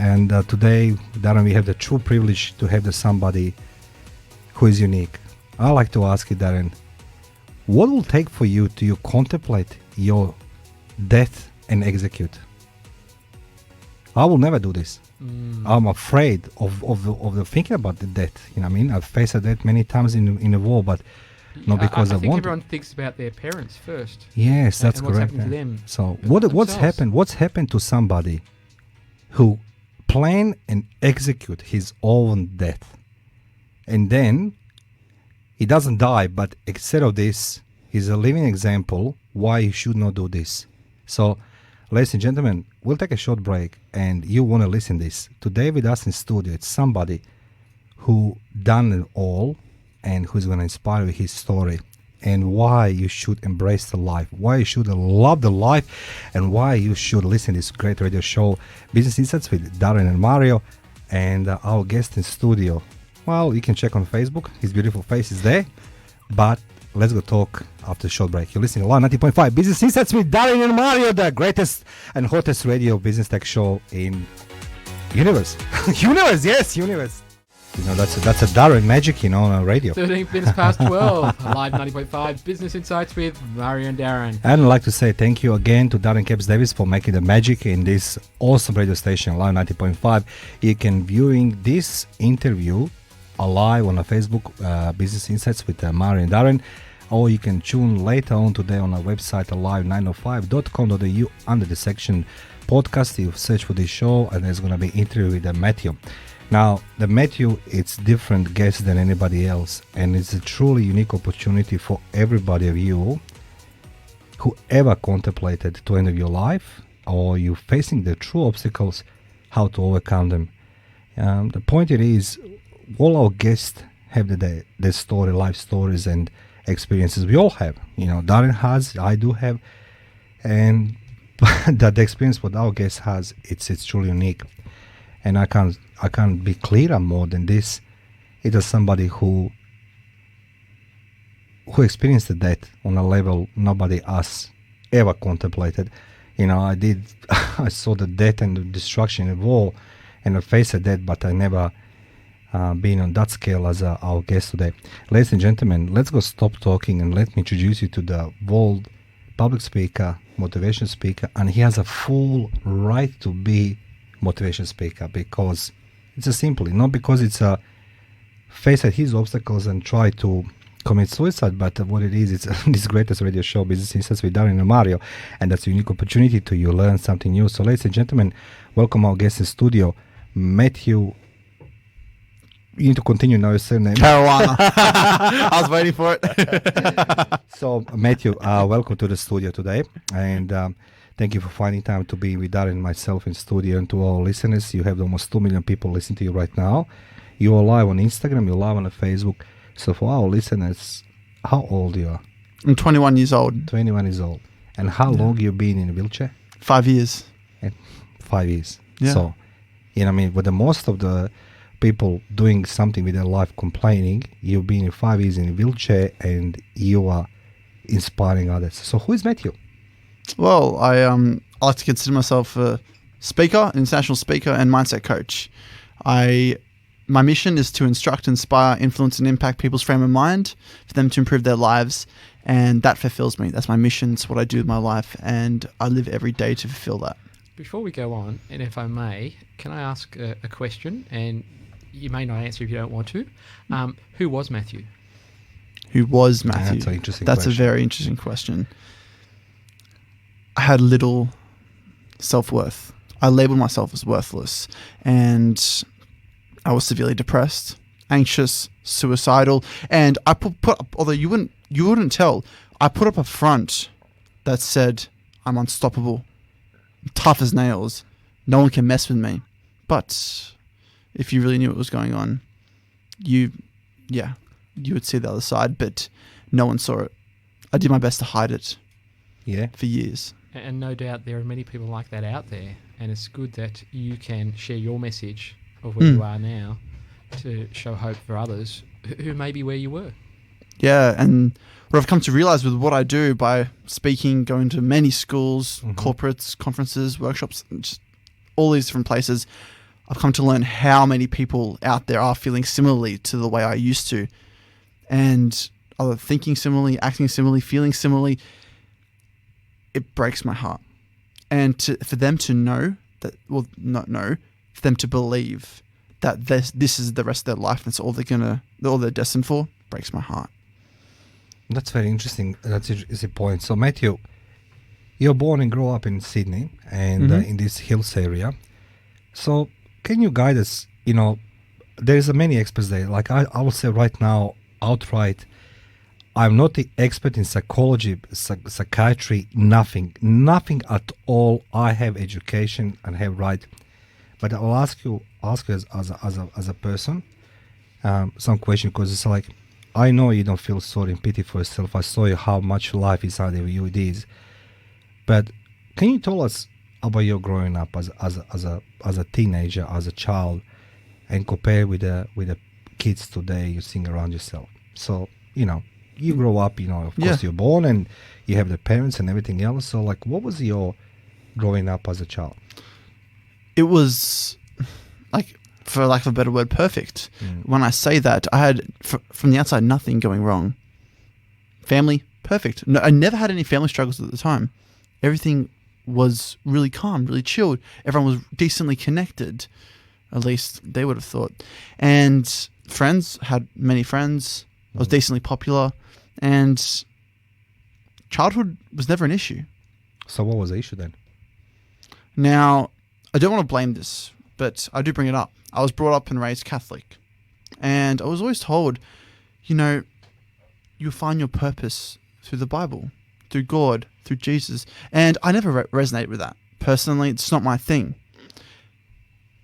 And today, Darren, we have the true privilege to have somebody who is unique. I like to ask you, Darren, what will take for you to contemplate your death and execute? I will never do this. I'm afraid of the thinking about the death. You know what I mean? I've faced a death many times in the war, but not because I think want everyone thinks about their parents first. Yes, that's and correct. What's happened to them? So what's happened? What's happened to somebody who plan and execute his own death, and then he doesn't die, but instead of this, he's a living example why you should not do this. So, ladies and gentlemen, we'll take a short break, and you want to listen this. Today with us in studio, it's somebody who done it all, and who's going to inspire you with his story, and why you should embrace the life, why you should love the life, and why you should listen to this great radio show, Business Insights with Darren and Mario, and our guest in studio. Well, you can check on Facebook. His beautiful face is there. But let's go talk after the short break. You're listening to 90.5 Business Insights with Darren and Mario, the greatest and hottest radio business tech show in universe. Universe. You know, that's a Darren magic, on radio. 13 minutes past 12. Live 90.5 Business Insights with Mario and Darren. And I'd like to say thank you again to Darren Capes Davis for making the magic in this awesome radio station, Live 90.5. You can viewing this interview alive on our Facebook, Business Insights with Mario and Darren, or you can tune later on today on our website, alive905.com.au, under the section podcast. You search for this show, and there's going to be interview with Matthew. Now, the Matthew, it's different guest than anybody else, and it's a truly unique opportunity for everybody of you who ever contemplated to end of your life, or you facing the true obstacles, how to overcome them. The point it is, all our guests have their story, life stories and experiences. We all have, Darren has, I do have, and that the experience what our guest has, it's truly unique. And I can't be clearer more than this. It is somebody who experienced the death on a level nobody else ever contemplated. I saw the death and the destruction in war, and I faced the death, but I never been on that scale as our guest today. Ladies and gentlemen, let's go stop talking and let me introduce you to the world public speaker, motivation speaker, and he has a full right to be motivation speaker, because it's a simply not because it's a face at his obstacles and try to commit suicide, but what it is, it's this greatest radio show, Business Insights with Darren and Mario, and that's a unique opportunity to you learn something new. So ladies and gentlemen, welcome our guest in studio, Matthew. You need to continue now, your surname. Caruana. I was waiting for it. So Matthew, welcome to the studio today, and thank you for finding time to be with Darren and myself in studio. And to all listeners, you have almost 2 million people listening to you right now. You are live on Instagram, you're live on Facebook. So for our listeners, how old you are? I'm 21 years old. 21 years old. And how long you been in a wheelchair? 5 years. 5 years. Yeah. So, with the most of the people doing something with their life complaining, you've been in 5 years in a wheelchair and you are inspiring others. So who is Matthew? Well, I like to consider myself a speaker, international speaker, and mindset coach. My mission is to instruct, inspire, influence, and impact people's frame of mind for them to improve their lives, and that fulfills me. That's my mission. It's what I do with my life, and I live every day to fulfill that. Before we go on, and if I may, can I ask a question? And you may not answer if you don't want to. Who was Matthew? Who was Matthew? That's an interesting That's question. a very interesting question. I had little self-worth. I labeled myself as worthless, and I was severely depressed, anxious, suicidal, and I put up, although you wouldn't tell, I put up a front that said, I'm unstoppable, tough as nails, no one can mess with me. But if you really knew what was going on, you would see the other side, but no one saw it. I did my best to hide it for years. And no doubt there are many people like that out there, and it's good that you can share your message of where you are now to show hope for others who may be where you were. Yeah, and what I've come to realize with what I do by speaking, going to many schools, corporates, conferences, workshops, just all these different places, I've come to learn how many people out there are feeling similarly to the way I used to, and are thinking similarly, acting similarly, feeling similarly. It breaks my heart. And for them to know that, well, not know, for them to believe that this is the rest of their life, that's all they're destined for, breaks my heart. That's very interesting. That's an interesting point. So, Matthew, you're born and grew up in Sydney and in this hills area. So, can you guide us? You know, there's many experts there. Like I will say right now, outright, I'm not the expert in psychology, psychiatry, nothing at all. I have education and have right, but I'll ask you as a person some question, because it's like, I know you don't feel sorry and pity for yourself. I saw you how much life inside of you it is, but can you tell us about your growing up as a teenager, as a child, and compare with the kids today you seeing around yourself? So you grow up, of course you're born and you have the parents and everything else. So like, what was your growing up as a child? It was, like, for lack of a better word, perfect. When I say that, I had, from the outside, nothing going wrong. Family, perfect. No, I never had any family struggles at the time. Everything was really calm, really chilled. Everyone was decently connected. At least they would have thought. And friends, had many friends. I was decently popular. And childhood was never an issue. So what was the issue then? Now, I don't want to blame this, but I do bring it up. I was brought up and raised Catholic. And I was always told, you'll find your purpose through the Bible, through God, through Jesus. And I never resonated with that. Personally, it's not my thing.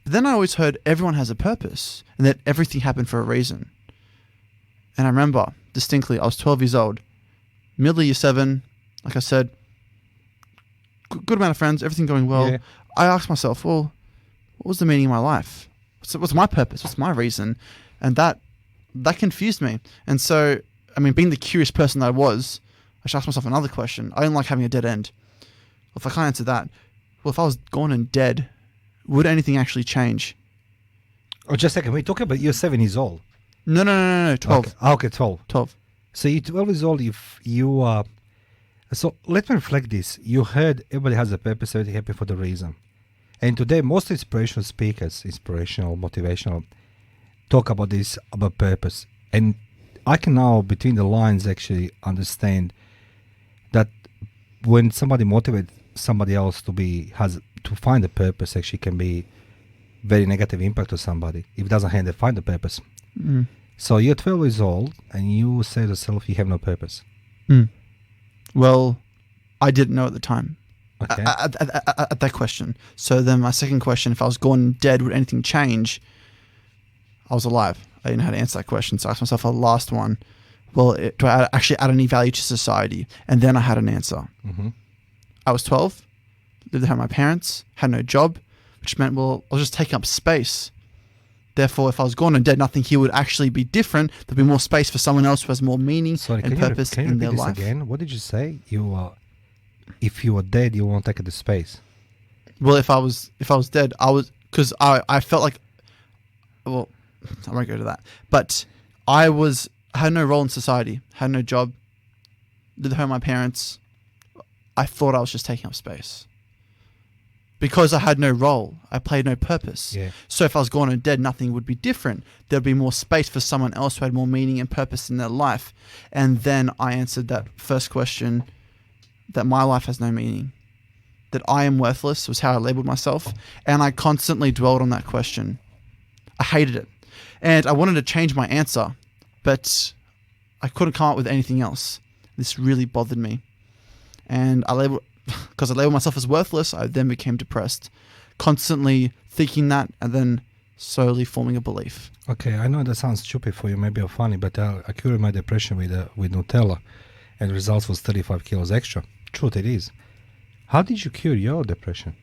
But then I always heard everyone has a purpose and that everything happened for a reason. And I remember distinctly, I was 12 years old, middle of year 7, like I said, good amount of friends, everything going well. Yeah. I asked myself, well, what was the meaning of my life? What's my purpose? What's my reason? And that confused me. And so, being the curious person that I was, I should ask myself another question. I don't like having a dead end. Well, if I can't answer that, well, if I was gone and dead, would anything actually change? Oh, just a second. We're talking about you're 7 years old. No, 12. Okay, 12. 12. So you're 12 years old. So let me reflect this. You heard everybody has a purpose, everything happened for the reason. And today, most inspirational speakers, motivational, talk about this, about purpose. And I can now, between the lines, actually understand that when somebody motivates somebody else to find a purpose, actually can be very negative impact to somebody if it doesn't find the purpose. So you're 12 years old and you say to yourself you have no purpose. Well, I didn't know at the time. Okay. At that question. So then my second question, if I was gone dead, would anything change? I was alive. I didn't know how to answer that question. So I asked myself a last one. Well, do I actually add any value to society? And then I had an answer. I was 12, lived at home with my parents, had no job, which meant, well, I was just taking up space. Therefore, if I was gone and dead, nothing here would actually be different. There'd be more space for someone else who has more meaning and purpose in their life. Again? What did you say? If you were dead, you won't take the space. Well, if I was dead, because I felt like, well, I won't go to that. But I had no role in society, had no job, lived at home with my parents. I thought I was just taking up space. Because I had no role, I played no purpose. Yeah. So if I was gone and dead, nothing would be different. There'd be more space for someone else who had more meaning and purpose in their life. And then I answered that first question, that my life has no meaning, that I am worthless was how I labeled myself. And I constantly dwelled on that question. I hated it. And I wanted to change my answer, but I couldn't come up with anything else. This really bothered me. And because I labeled myself as worthless, I then became depressed, constantly thinking that and then slowly forming a belief. Okay, I know that sounds stupid for you, maybe or funny, but I cured my depression with Nutella, and the results was 35 kilos extra. Truth it is. How did you cure your depression?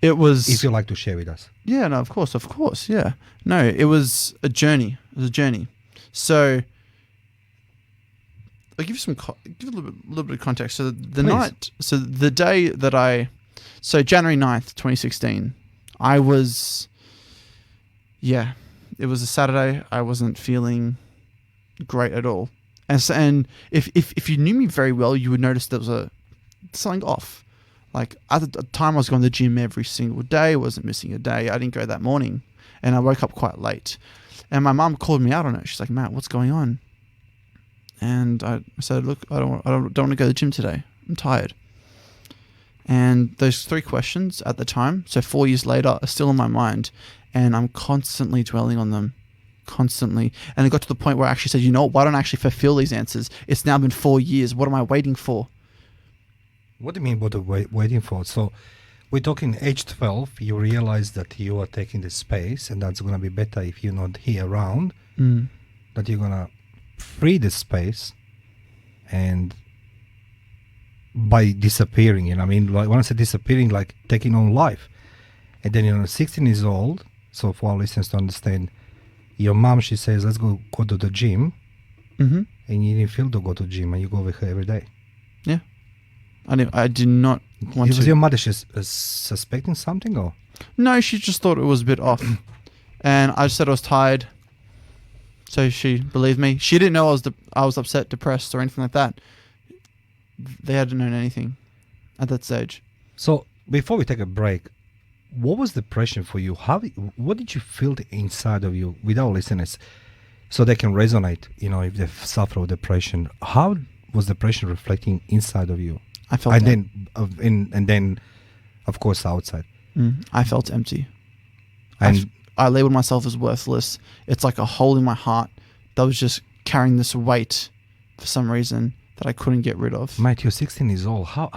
It was... If you like to share with us. Yeah, no, of course, yeah. No, it was a journey. So... I'll give you give a little bit of context. So the day that so January 9th, 2016, I was, yeah, it was a Saturday. I wasn't feeling great at all. And if you knew me very well, you would notice there was something off. Like at the time, I was going to the gym every single day. I wasn't missing a day. I didn't go that morning, and I woke up quite late. And my mum called me out on it. She's like, "Matt, what's going on?" And I said, "Look, I don't want to go to the gym today. I'm tired." And those 3 questions at the time, so 4 years later, are still in my mind, and I'm constantly dwelling on them. Constantly. And it got to the point where I actually said, you know what, why don't I actually fulfill these answers? It's now been 4 years. What am I waiting for? What do you mean what are waiting for? So we're talking age 12, you realize that you are taking the space, and that's going to be better if you're not here around, that you're going to free the space, and by disappearing, you know what I mean? Like when I say disappearing, like taking on life. And then, 16 years old, so for our listeners to understand, your mom, she says, let's go to the gym. Mm-hmm. And you didn't feel to go to the gym, and you go with her every day. Yeah. I did not want to. Was your mother suspecting something, or? No, she just thought it was a bit off. And I just said I was tired. So she believed me. She didn't know I was upset, depressed, or anything like that. They hadn't known anything at that stage. So before we take a break, what was depression for you? What did you feel inside of you with our listeners, so they can resonate? If they suffer with depression, how was depression reflecting inside of you? I felt, and then, of course, outside. I felt empty. And I labeled myself as worthless. It's like a hole in my heart that was just carrying this weight for some reason that I couldn't get rid of. Mate, you're 16 years old. How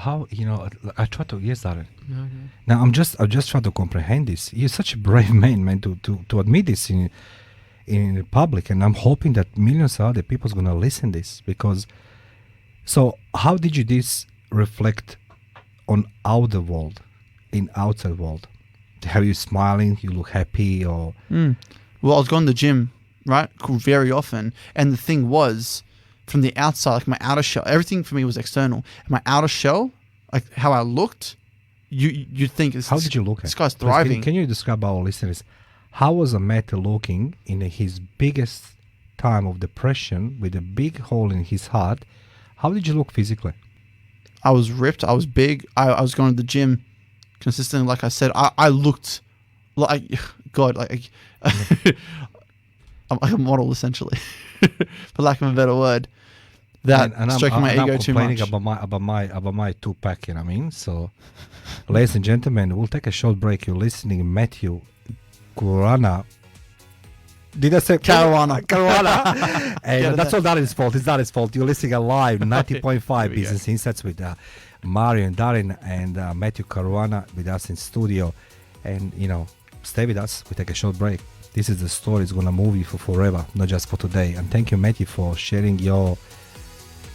I try to, yes, Darren. No. Now I'm just trying to comprehend this. You're such a brave man, to admit this in the public, and I'm hoping that millions of other people's gonna listen this, because. So how did you this reflect on outer world, in outside world? Are you smiling? You look happy, or? Well, I was going to the gym, right, very often, and the thing was, from the outside, like my outer shell, everything for me was external. My outer shell, like how I looked, you'd think, how did you look? This guy's thriving. Can you describe our listeners? How was a Matt looking in his biggest time of depression, with a big hole in his heart? How did you look physically? I was ripped. I was big. I was going to the gym consistently. Like I said, I looked like, God, like I'm like a model, essentially, for lack of a better word. That and stroking my ego too much. About my 2-pack, you know what I mean? So, ladies and gentlemen, we'll take a short break. You're listening to Matthew Caruana. Did I say Caruana? And that's all Darren's fault. It's Darren's fault. You're listening live 90.5 Business Insights with Mario and Darren and Matthew Caruana with us in studio. And, stay with us. We take a short break. This is the story. It's going to move you for forever, not just for today. And thank you, Matthew, for sharing your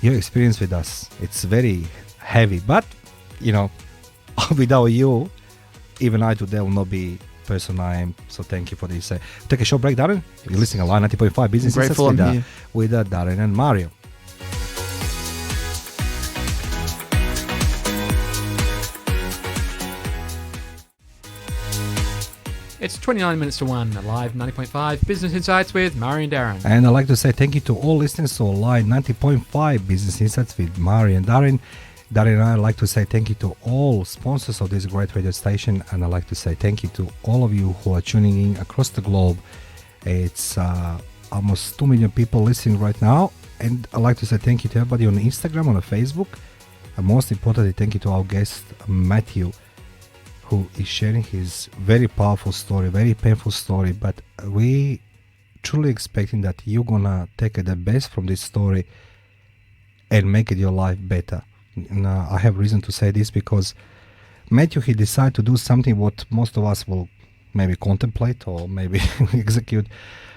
experience with us. It's very heavy, but, without you, even I today will not be person I am. So thank you for this. Take a short break, Darren. You're listening to Line 90.5 Business Insights with Darren and Mario. It's 29 minutes to 1, live 90.5 Business Insights with Mario and Darren. And I'd like to say thank you to all listeners to Line 90.5 Business Insights with Mario and Darren. Darren and I would like to say thank you to all sponsors of this great radio station, and I'd like to say thank you to all of you who are tuning in across the globe. It's almost 2 million people listening right now, and I'd like to say thank you to everybody on Instagram, on Facebook, and most importantly, thank you to our guest Matthew, who is sharing his very powerful story, very painful story, but we truly expecting that you're gonna take the best from this story and make it your life better. And I have reason to say this because Matthew, he decided to do something what most of us will maybe contemplate or maybe execute,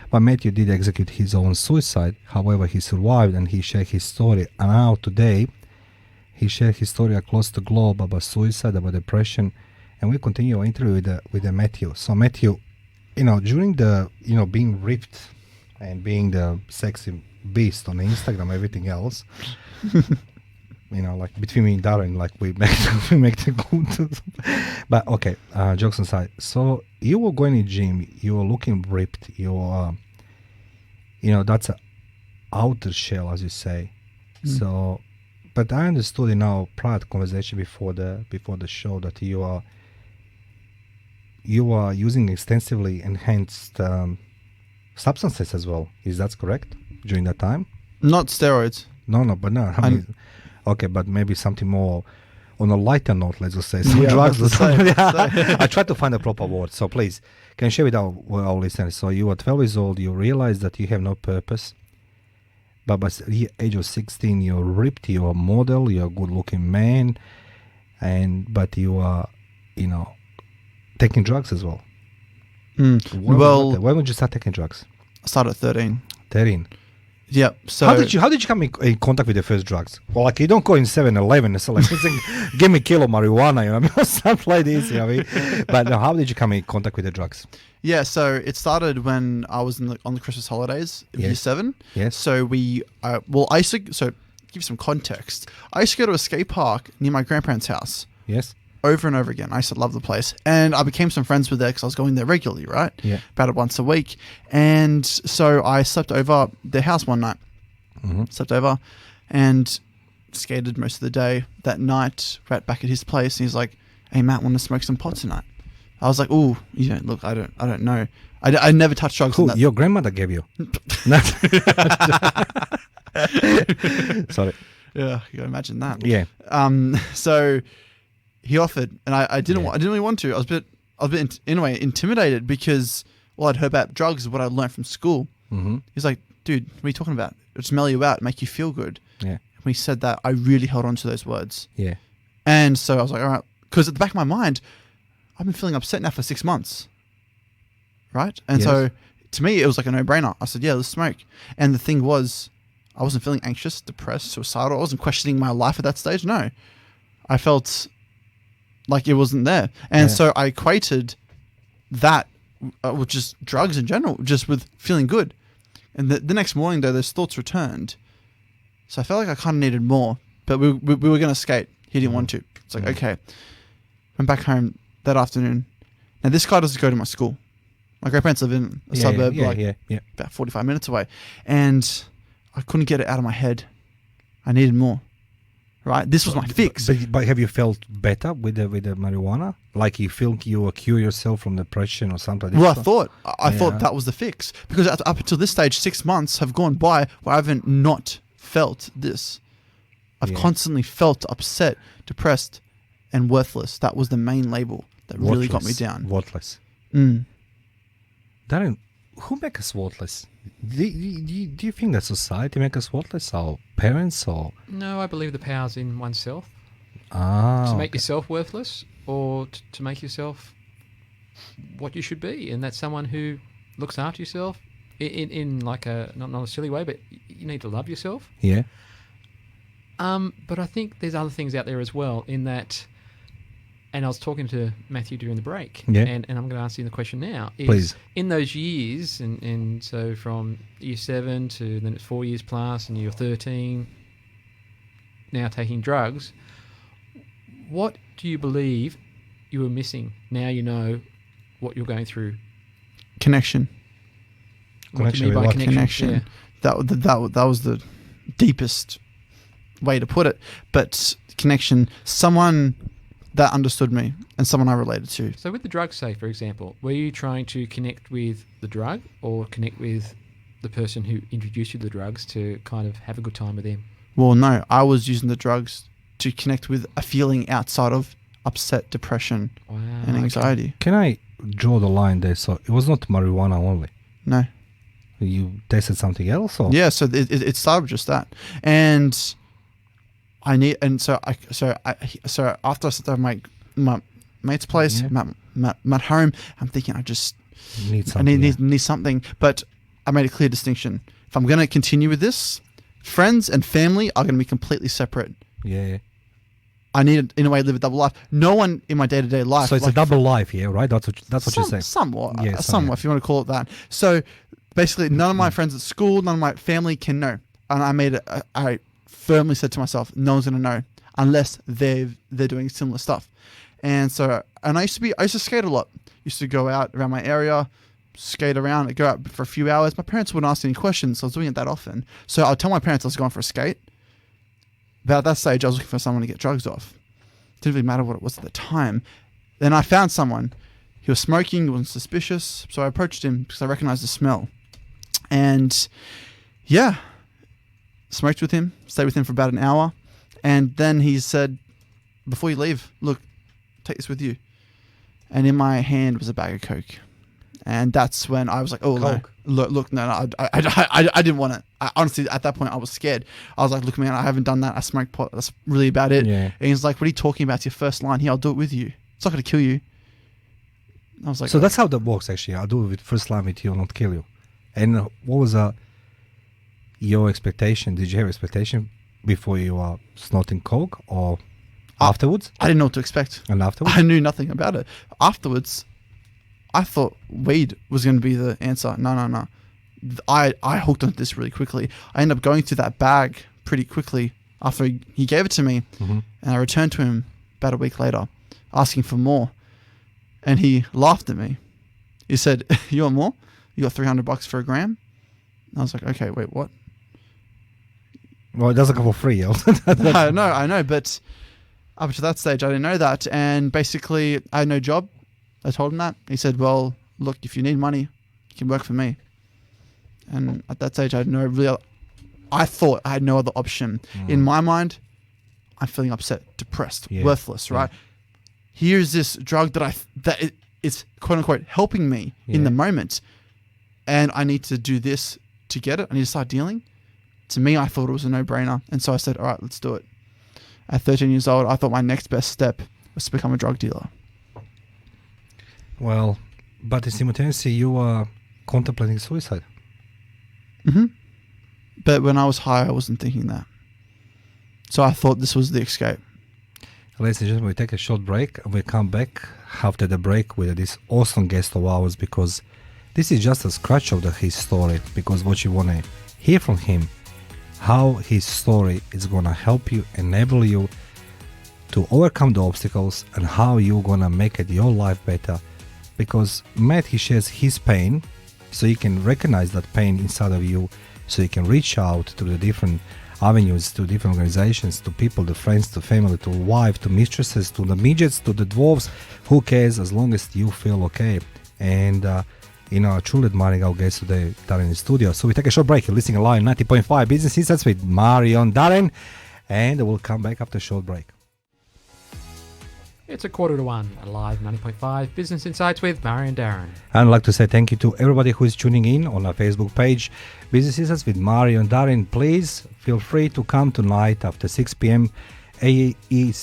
but Matthew did execute his own suicide. However, he survived and he shared his story, and now today he shared his story across the globe about suicide, about depression, and we continue our interview with Matthew. So Matthew, during the being ripped and being the sexy beast on Instagram, everything else, like between me and Darren, like we make the good. But okay, jokes aside. So you were going to the gym, you were looking ripped, you were, that's a outer shell, as you say. So, but I understood in our prior conversation before the show that you are using extensively enhanced substances as well. Is that correct? During that time? Not steroids. No, but no. I mean, okay, but maybe something more on a lighter note, let's just say. Some drugs or something. I tried to find a proper word. So please, can you share with our listeners? So you are 12 years old, you realize that you have no purpose. But by the age of 16, you're ripped, you're a model, you're a good-looking man, but you are, taking drugs as well. When would you start taking drugs? I started at 13. 13. Yep. So how did you come in contact with the first drugs? Well, like you don't go in 7-Eleven and say like, give me a kilo of marijuana, you know what I mean, or something like this, you know what I mean? But no, how did you come in contact with the drugs? Yeah, so it started when I was on the Christmas holidays, year 7. Yes. So I used to, so give you some context. I used to go to a skate park near my grandparents' house. Yes. Over and over again. I used to love the place. And I became some friends with there because I was going there regularly, right? Yeah. About once a week. And so I slept over their house one night. Slept over and skated most of the day. That night, right back at his place, and he's like, "Hey Matt, want to smoke some pot tonight?" I was like, "Ooh, look, I don't know. I never touched drugs." Cool. Your grandmother gave you. Sorry. Yeah, you gotta imagine that. Yeah. So he offered, and I didn't really want to. I was a bit intimidated because I'd heard about drugs is what I learned from school. He's like, "Dude, what are you talking about? It'll smell you out, make you feel good." Yeah. When he said that, I really held on to those words. Yeah. And so I was like, all right, because at the back of my mind, I've been feeling upset now for 6 months. Right? And so to me, it was like a no-brainer. I said, yeah, let's smoke. And the thing was, I wasn't feeling anxious, depressed, suicidal. I wasn't questioning my life at that stage. No. I felt like it wasn't there. And so I equated that, with just drugs in general, just with feeling good. And the next morning, though, those thoughts returned. So I felt like I kind of needed more. But we were going to skate. He didn't want to. It's like, okay. Went back home that afternoon. Now, this guy doesn't go to my school. My grandparents live in a suburb about 45 minutes away. And I couldn't get it out of my head. I needed more. Right? This was my fix. But have you felt better with the marijuana? Like you feel you will cure yourself from depression or something? Well, I thought that was the fix. Because up until this stage, 6 months have gone by where I haven't not felt this. I've constantly felt upset, depressed, and worthless. That was the main label that really got me down. Worthless. Darren, who make us worthless? Do you think that society make us worthless? Our parents or? No, I believe the power's in oneself. To make yourself worthless or to make yourself what you should be. And that's someone who looks after yourself in like a, not a silly way, but you need to love yourself. Yeah. But I think there's other things out there as well in that, and I was talking to Matthew during the break, and I'm going to ask you the question now. Please. In those years, and so from year 7 to then it's 4 years plus, and you're 13, now taking drugs, what do you believe you were missing? Now you know what you're going through. Connection. What do you mean by connection? Yeah. That was the deepest way to put it, but connection, someone that understood me and someone I related to. So with the drug, say for example, were you trying to connect with the drug or connect with the person who introduced you to the drugs to kind of have a good time with them? Well, no, I was using the drugs to connect with a feeling outside of upset, depression, and anxiety. Okay. Can I draw the line there? So it was not marijuana only. No. You tested something else, or? Yeah, so it started with just that, and so after I sat at my mate's place, Matt home, I'm thinking I need something, but I made a clear distinction. If I'm going to continue with this, friends and family are going to be completely separate. Yeah. I need to, in a way, live a double life. No one in my day-to-day life. So it's like a double life, yeah, right? That's what you're saying. Somewhat, if you want to call it that. So basically, none of my friends at school, none of my family can know. And I firmly said to myself, no one's going to know unless they're doing similar stuff. And so, and I used to skate a lot. Used to go out around my area, skate around, go out for a few hours. My parents wouldn't ask any questions, so I was doing it that often. So I'd tell my parents I was going for a skate. But at that stage, I was looking for someone to get drugs off. Didn't really matter what it was at the time. Then I found someone. He was smoking, he wasn't suspicious, so I approached him because I recognized the smell. And yeah, smoked with him, stayed with him for about an hour. And then he said, before you leave, look, take this with you. And in my hand was a bag of Coke. And that's when I was like, oh, Coke. no, look, no, I didn't want it. Honestly, at that point, I was scared. I was like, look, man, I haven't done that. I smoked pot. That's really about it. Yeah. And he's like, what are you talking about? It's your first line. Here, I'll do it with you. It's not going to kill you. I was like, So that's how that works, actually. I'll do it with first line with you, not kill you. And what was your expectation? Did you have expectation before you were snorting Coke or afterwards? I didn't know what to expect. And afterwards? I knew nothing about it. Afterwards, I thought weed was going to be the answer. No. I hooked onto this really quickly. I ended up going through that bag pretty quickly after he gave it to me. Mm-hmm. And I returned to him about a week later, asking for more. And he laughed at me. He said, you want more? You got $300 for a gram? And I was like, okay, wait, what? Well, it doesn't come for free. I know, but up to that stage, I didn't know that. And basically, I had no job. I told him that. He said, well, look, if you need money, you can work for me. And at that stage, I thought I had no other option. In my mind, I'm feeling upset, depressed, worthless, right? Here's this drug that is quote unquote helping me in the moment. And I need to do this to get it. I need to start dealing. To me, I thought it was a no-brainer. And so I said, all right, let's do it. At 13 years old, I thought my next best step was to become a drug dealer. Well, but simultaneously, you were contemplating suicide. Mm-hmm. But when I was high, I wasn't thinking that. So I thought this was the escape. Ladies and gentlemen, we take a short break and we come back after the break with this awesome guest of ours, because this is just a scratch of his story, because what you want to hear from him, how his story is going to help you, enable you to overcome the obstacles, and how you're going to make it your life better. Because Matt, he shares his pain, so you can recognize that pain inside of you, so you can reach out to the different avenues, to different organizations, to people, to friends, to family, to wife, to mistresses, to the midgets, to the dwarves. Who cares, as long as you feel okay? And truly admiring our guest today, Darren, in the studio. So we take a short break. You're listening live 90.5 Business Insights with Mario and Darren, and we'll come back after a short break. It's 1:45, live 90.5 Business Insights with Mario and Darren. I'd like to say thank you to everybody who is tuning in on our Facebook page, Business Insights with Mario and Darren. Please feel free to come tonight after 6 p.m. AEST,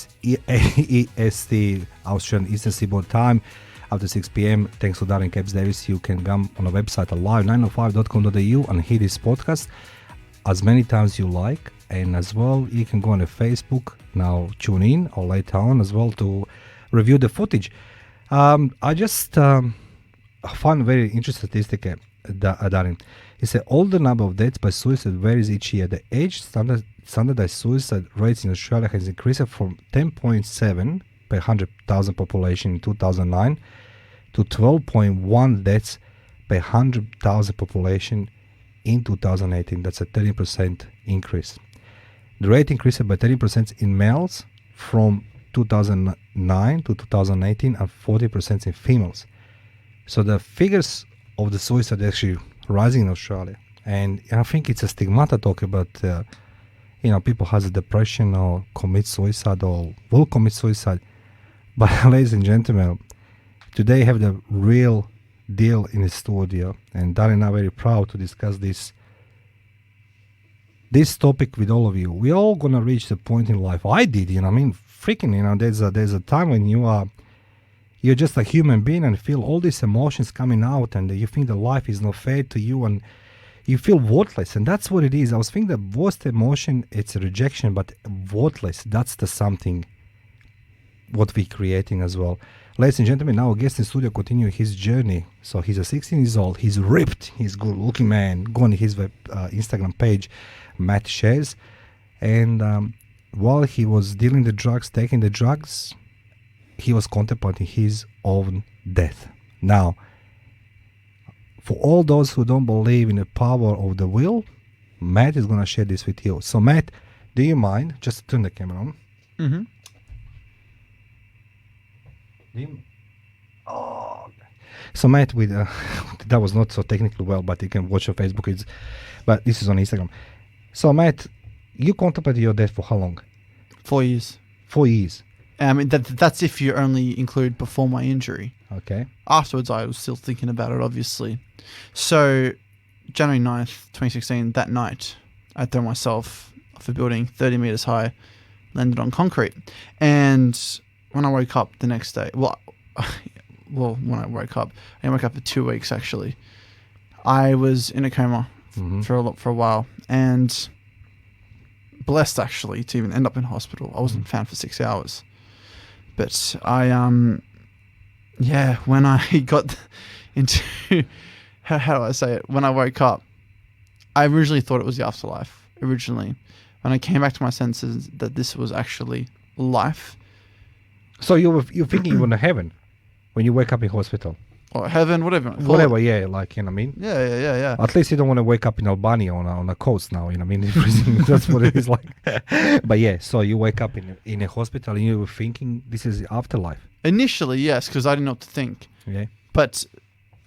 Australian Eastern Seaboard time. After 6 p.m. Thanks to Darren Capes Davis. You can come on our website alive905.com.au and hear this podcast as many times you like. And as well, you can go on the Facebook now, tune in, or later on as well to review the footage. I just found a very interesting statistic, Darren. He said all the number of deaths by suicide varies each year. The age standardized suicide rates in Australia has increased from 10.7 per 100,000 population in 2009 to 12.1 deaths per 100,000 population in 2018. That's a 30% increase. The rate increased by 30% in males from 2009 to 2018 and 40% in females. So the figures of the suicide are actually rising in Australia. And I think it's a stigmata talk about, people has a depression or commit suicide or will commit suicide. But ladies and gentlemen, today I have the real deal in the studio. And Darren and I are very proud to discuss this topic with all of you. We're all gonna reach the point in life. I did, there's a time when you're just a human being and feel all these emotions coming out, and you think that life is not fair to you, and you feel worthless, and that's what it is. I was thinking the worst emotion, it's a rejection, but worthless, that's the something what we're creating as well. Ladies and gentlemen, now our guest in studio continue his journey. So he's a 16 years old, he's ripped, he's good looking man. Go on his Instagram page, Matt shares, And while he was dealing the drugs, taking the drugs, he was contemplating his own death. Now, for all those who don't believe in the power of the will, Matt is going to share this with you. So, Matt, do you mind? Just turn the camera on. Mm-hmm. Oh. So, Matt, with that was not so technically well, but you can watch on Facebook. But this is on Instagram. So, Matt, you contemplated your death for how long? 4 years. 4 years. I mean, that's if you only include before my injury. Okay. Afterwards, I was still thinking about it, obviously. So, January 9th, 2016, that night, I threw myself off a building 30 meters high, landed on concrete. And when I woke up the next day, when I woke up for 2 weeks, actually. I was in a coma for a while, and blessed, actually, to even end up in hospital. I wasn't found for 6 hours. But when I got into, how do I say it? When I woke up, I originally thought it was the afterlife. When I came back to my senses that this was actually life. So you're thinking you were in heaven when you wake up in hospital? Or heaven, whatever. Whatever, yeah, like, you know what I mean? Yeah. At least you don't want to wake up in Albania on a coast now, you know what I mean? That's what it is like. But yeah, so you wake up in a hospital and you were thinking this is the afterlife. Initially, yes, because I didn't know what to think. Yeah. But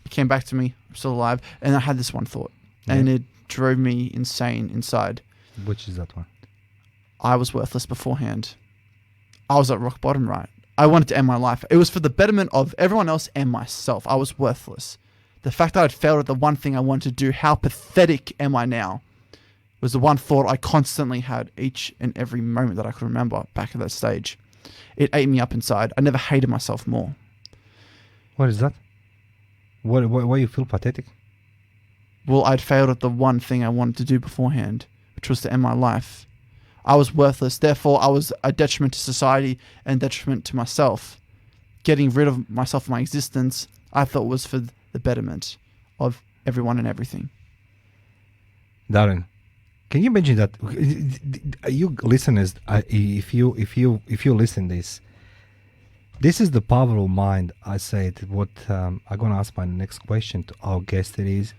it came back to me, I'm still alive, and I had this one thought, and it drove me insane inside. Which is that one? I was worthless beforehand. I was at rock bottom, right? I wanted to end my life. It was for the betterment of everyone else and myself. I was worthless. The fact that I'd failed at the one thing I wanted to do, how pathetic am I now, was the one thought I constantly had each and every moment that I could remember back at that stage. It ate me up inside. I never hated myself more. What is that? Why you feel pathetic? Well, I'd failed at the one thing I wanted to do beforehand, which was to end my life. I was worthless. Therefore, I was a detriment to society and detriment to myself. Getting rid of myself from my existence, I thought was for the betterment of everyone and everything. Darren, can you imagine that? You listeners, if you listen this is the power of mind. I said what I'm going to ask my next question to our guest. It is,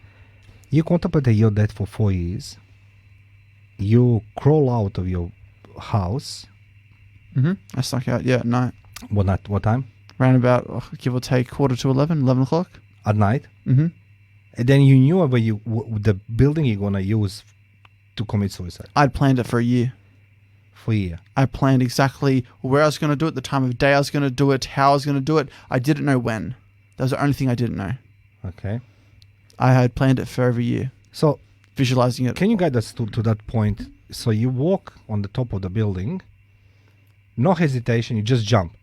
you contemplated your death for 4 years. You crawl out of your house. I snuck out, at night. What time? Around about, give or take, 11 o'clock. At night? And then you knew about the building you're going to use to commit suicide? I'd planned it for a year. For a year? I planned exactly where I was going to do it, the time of day I was going to do it, how I was going to do it. I didn't know when. That was the only thing I didn't know. Okay. I had planned it for over a year. So, visualizing it. Can you guide us to that point? So you walk on the top of the building, no hesitation, you just jump.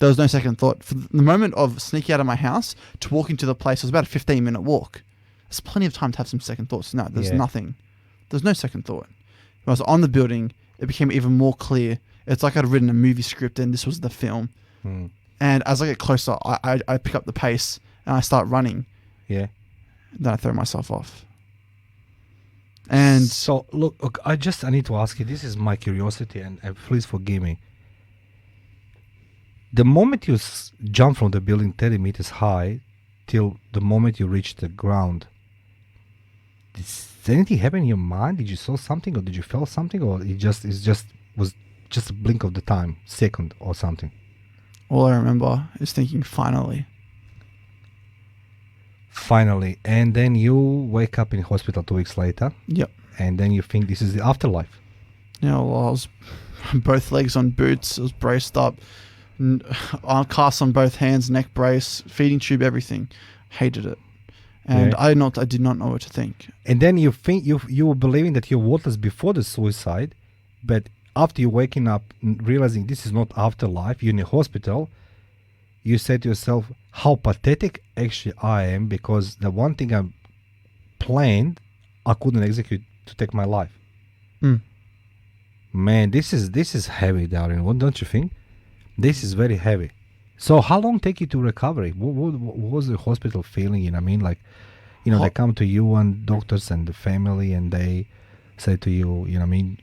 There was no second thought. For the moment of sneaking out of my house to walking to the place, it was about a 15-minute walk. There's plenty of time to have some second thoughts. No, there's nothing. There's no second thought. When I was on the building, it became even more clear. It's like I'd written a movie script and this was the film. And as I get closer, I pick up the pace and I start running. Yeah. Then I throw myself off. And so, look, I need to ask you, this is my curiosity, and please forgive me. The moment you jump from the building 30 meters high till the moment you reach the ground, did anything happen in your mind? Did you saw something, or did you feel something, or it was just a blink of the time, second or something? All I remember is thinking, finally. And then you wake up in hospital 2 weeks later. Yep. And then you think this is the afterlife. Yeah, well, I was both legs on boots. I was braced up, cast on both hands, neck brace, feeding tube, everything. Hated it, and I did not know what to think. And then you think you were believing that you're worthless before the suicide, but after you waking up, realizing this is not afterlife, you're in a hospital. You say to yourself, how pathetic actually I am, because the one thing I planned, I couldn't execute to take my life. Man, this is heavy, Darren. What don't you think? This is very heavy. So how long take you to recovery? What was the hospital feeling? You know what I mean? Like, they come to you and doctors and the family, and they say to you, you know what I mean,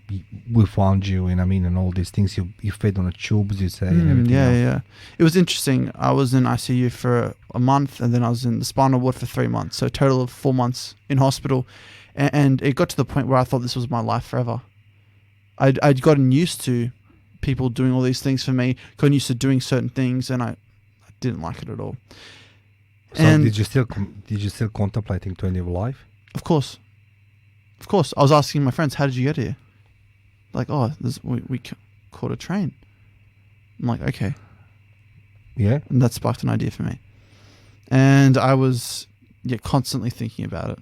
we found you, you know what I mean, and all these things. You fed on the tubes, you say, and everything else. Yeah. It was interesting. I was in ICU for a month, and then I was in the spinal ward for 3 months. So a total of 4 months in hospital. And it got to the point where I thought this was my life forever. I'd gotten used to people doing all these things for me, gotten used to doing certain things, and I didn't like it at all. So And did you still contemplating to end your life? Of course. I was asking my friends, how did you get here? Like, we caught a train. I'm like, okay. Yeah. And that sparked an idea for me. And I was constantly thinking about it.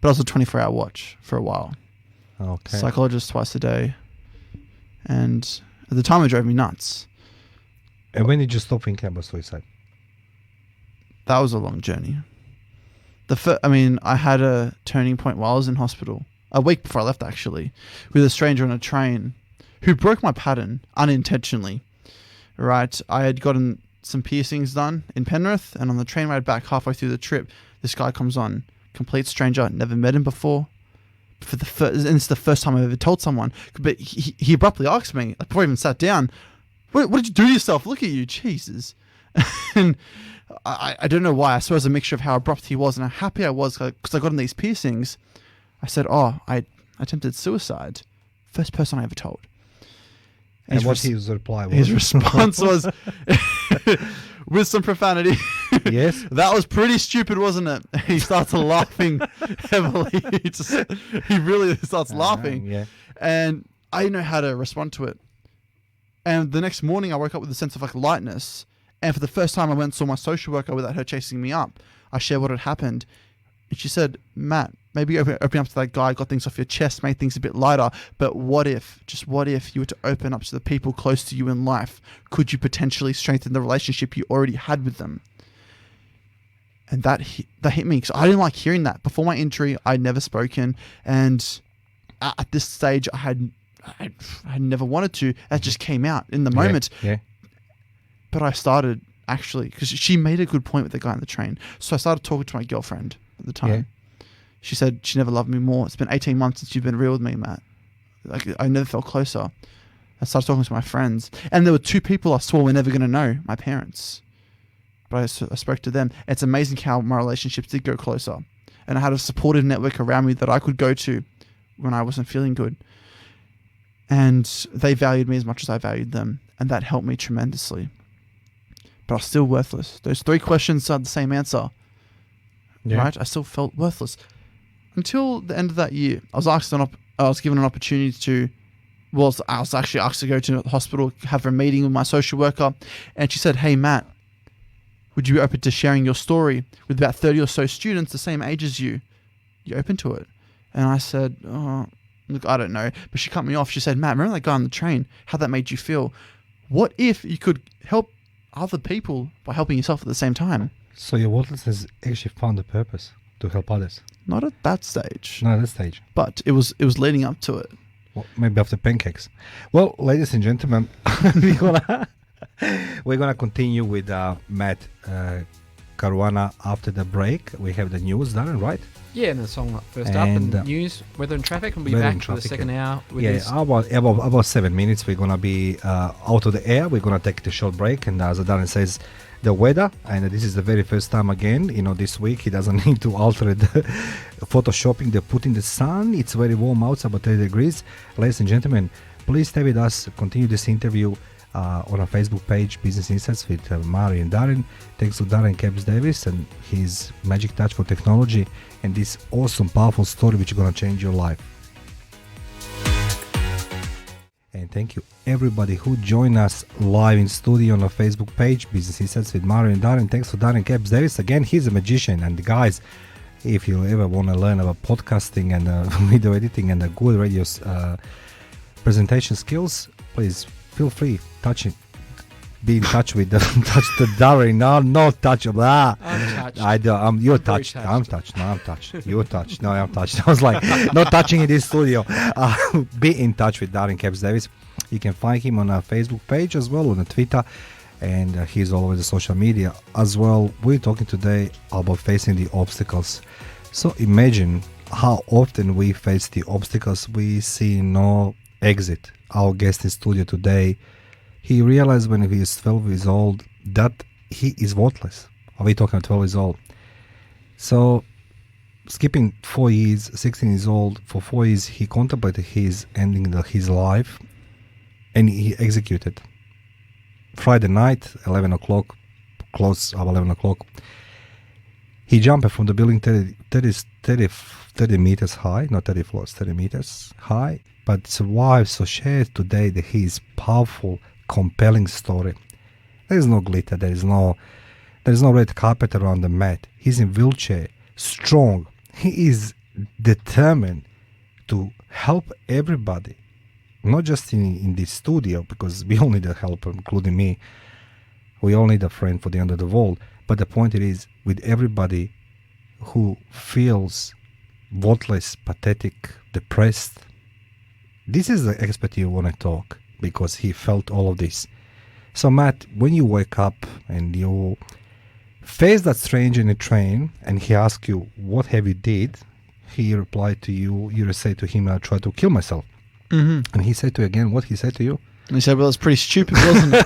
But I was a 24-hour watch for a while. Okay. Psychologist twice a day. And at the time, it drove me nuts. And when did you stop thinking about suicide? That was a long journey. I had a turning point while I was in hospital. A week before I left, actually, with a stranger on a train who broke my pattern unintentionally. Right? I had gotten some piercings done in Penrith, and on the train ride back halfway through the trip, this guy comes on. Complete stranger, never met him before. And it's the first time I've ever told someone. But he abruptly asked me, before I even sat down, what did you do to yourself? Look at you, Jesus. And I don't know why. I suppose a mixture of how abrupt he was and how happy I was because I got in these piercings. I said, I attempted suicide. First person I ever told. And his reply was? His response was, with some profanity. Yes. That was pretty stupid, wasn't it? He starts laughing heavily. He really starts laughing. Yeah. And I didn't know how to respond to it. And the next morning I woke up with a sense of lightness. And for the first time I went and saw my social worker without her chasing me up. I shared what had happened. And she said, Matt, maybe open up to that guy, got things off your chest, made things a bit lighter. But what if you were to open up to the people close to you in life? Could you potentially strengthen the relationship you already had with them? And that hit me because I didn't like hearing that. Before my injury, I'd never spoken. And at this stage, I had never wanted to. That just came out in the moment. Yeah. But I started actually, because she made a good point with the guy on the train. So I started talking to my girlfriend at the time. Yeah. She said she never loved me more. It's been 18 months since you've been real with me, Matt. I never felt closer. I started talking to my friends. And there were 2 people I swore were never going to know, my parents. But I spoke to them. It's amazing how my relationships did go closer. And I had a supportive network around me that I could go to when I wasn't feeling good. And they valued me as much as I valued them. And that helped me tremendously. But I was still worthless. Those 3 questions had the same answer. Yeah. Right? I still felt worthless. Until the end of that year, I was given an opportunity to... Well, I was actually asked to go to the hospital, have a meeting with my social worker. And she said, hey, Matt, would you be open to sharing your story with about 30 or so students the same age as you? You open to it? And I said, look, I don't know. But she cut me off. She said, Matt, remember that guy on the train? How that made you feel? What if you could help other people by helping yourself at the same time? So your worthlessness actually found a purpose to help others. Not at that stage. Not at that stage. But it was leading up to it. Well, maybe after pancakes. Well, ladies and gentlemen, we're gonna continue with Matt Caruana after the break. We have the news done, right? Yeah, and the song first up, and news, weather and traffic, and we'll be back for the second hour. With about 7 minutes. We're gonna be out of the air. We're gonna take the short break, and as Darren says, the weather, and this is the very first time again, this week he doesn't need to alter the photoshopping. They put in the sun. It's very warm outside, about 30 degrees. Ladies and gentlemen, please stay with us. Continue this interview on our Facebook page, Business Insights with Mari and Darren. Thanks to Darren Capps Davis and his magic touch for technology and this awesome, powerful story which is going to change your life. And thank you everybody who joined us live in studio on our Facebook page, Business Insights with Mari and Darren. Thanks to Darren Capps Davis. Again, he's a magician. And guys, if you ever want to learn about podcasting and video editing and good radio presentation skills, please feel free, touch it. Be in touch with the Darren. No touch. Blah. I'm touched. You're touched. I'm touched. No, I'm touched. You're touched. No, I'm touched. I was like, no touching in this studio. Be in touch with Darren Capps Davis. You can find him on our Facebook page as well, on the Twitter, and he's all over the social media as well. We're talking today about facing the obstacles. So imagine how often we face the obstacles, we see no exit. Our guest in studio today, he realized when he is 12 years old that he is worthless. Are we talking about 12 years old? So, skipping 4 years, 16 years old, for 4 years he contemplated his ending his life, and he executed. Friday night, 11 o'clock, close of 11 o'clock, he jumped from the building 30 meters high, not 30 floors, 30 meters high, but survived. So shares today that his powerful, compelling story. There is no glitter, there is no red carpet around the mat. He's in wheelchair, strong. He is determined to help everybody, not just in this studio, because we all need a help, including me. We all need a friend for the end of the world. But the point is, with everybody who feels worthless, pathetic, depressed, this is the expert you want to talk, because he felt all of this. So Matt, when you wake up and you face that stranger in a train and he asks you, what have you did? He replied to you, you say to him, I tried to kill myself. Mm-hmm. And he said to you again, what he said to you? And he said, well, it's pretty stupid, wasn't it?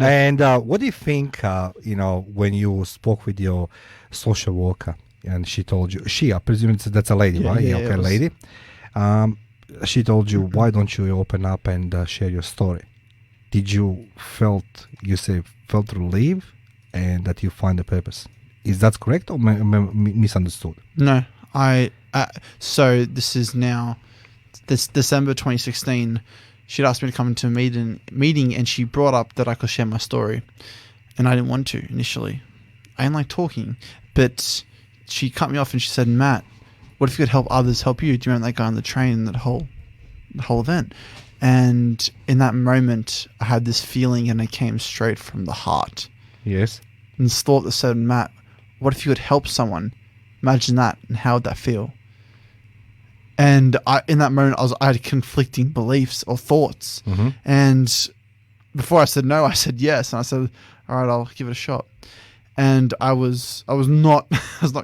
And what do you think, when you spoke with your social worker and she told you, I presume that's a lady, right? Yeah, Okay, lady. She told you, why don't you open up and share your story? Did you felt relief and that you find a purpose? Is that correct or misunderstood? No, so this is now, this December 2016, she'd asked me to come into a meeting and she brought up that I could share my story. And I didn't want to initially. I didn't like talking. But she cut me off and she said, Matt, what if you could help others help you? Do you remember that guy on the train and the whole event? And in that moment, I had this feeling and it came straight from the heart. Yes. And this thought that said, Matt, what if you could help someone? Imagine that, and how would that feel? And in that moment, I had conflicting beliefs or thoughts. Mm-hmm. And before I said no, I said yes. And I said, all right, I'll give it a shot. And I was not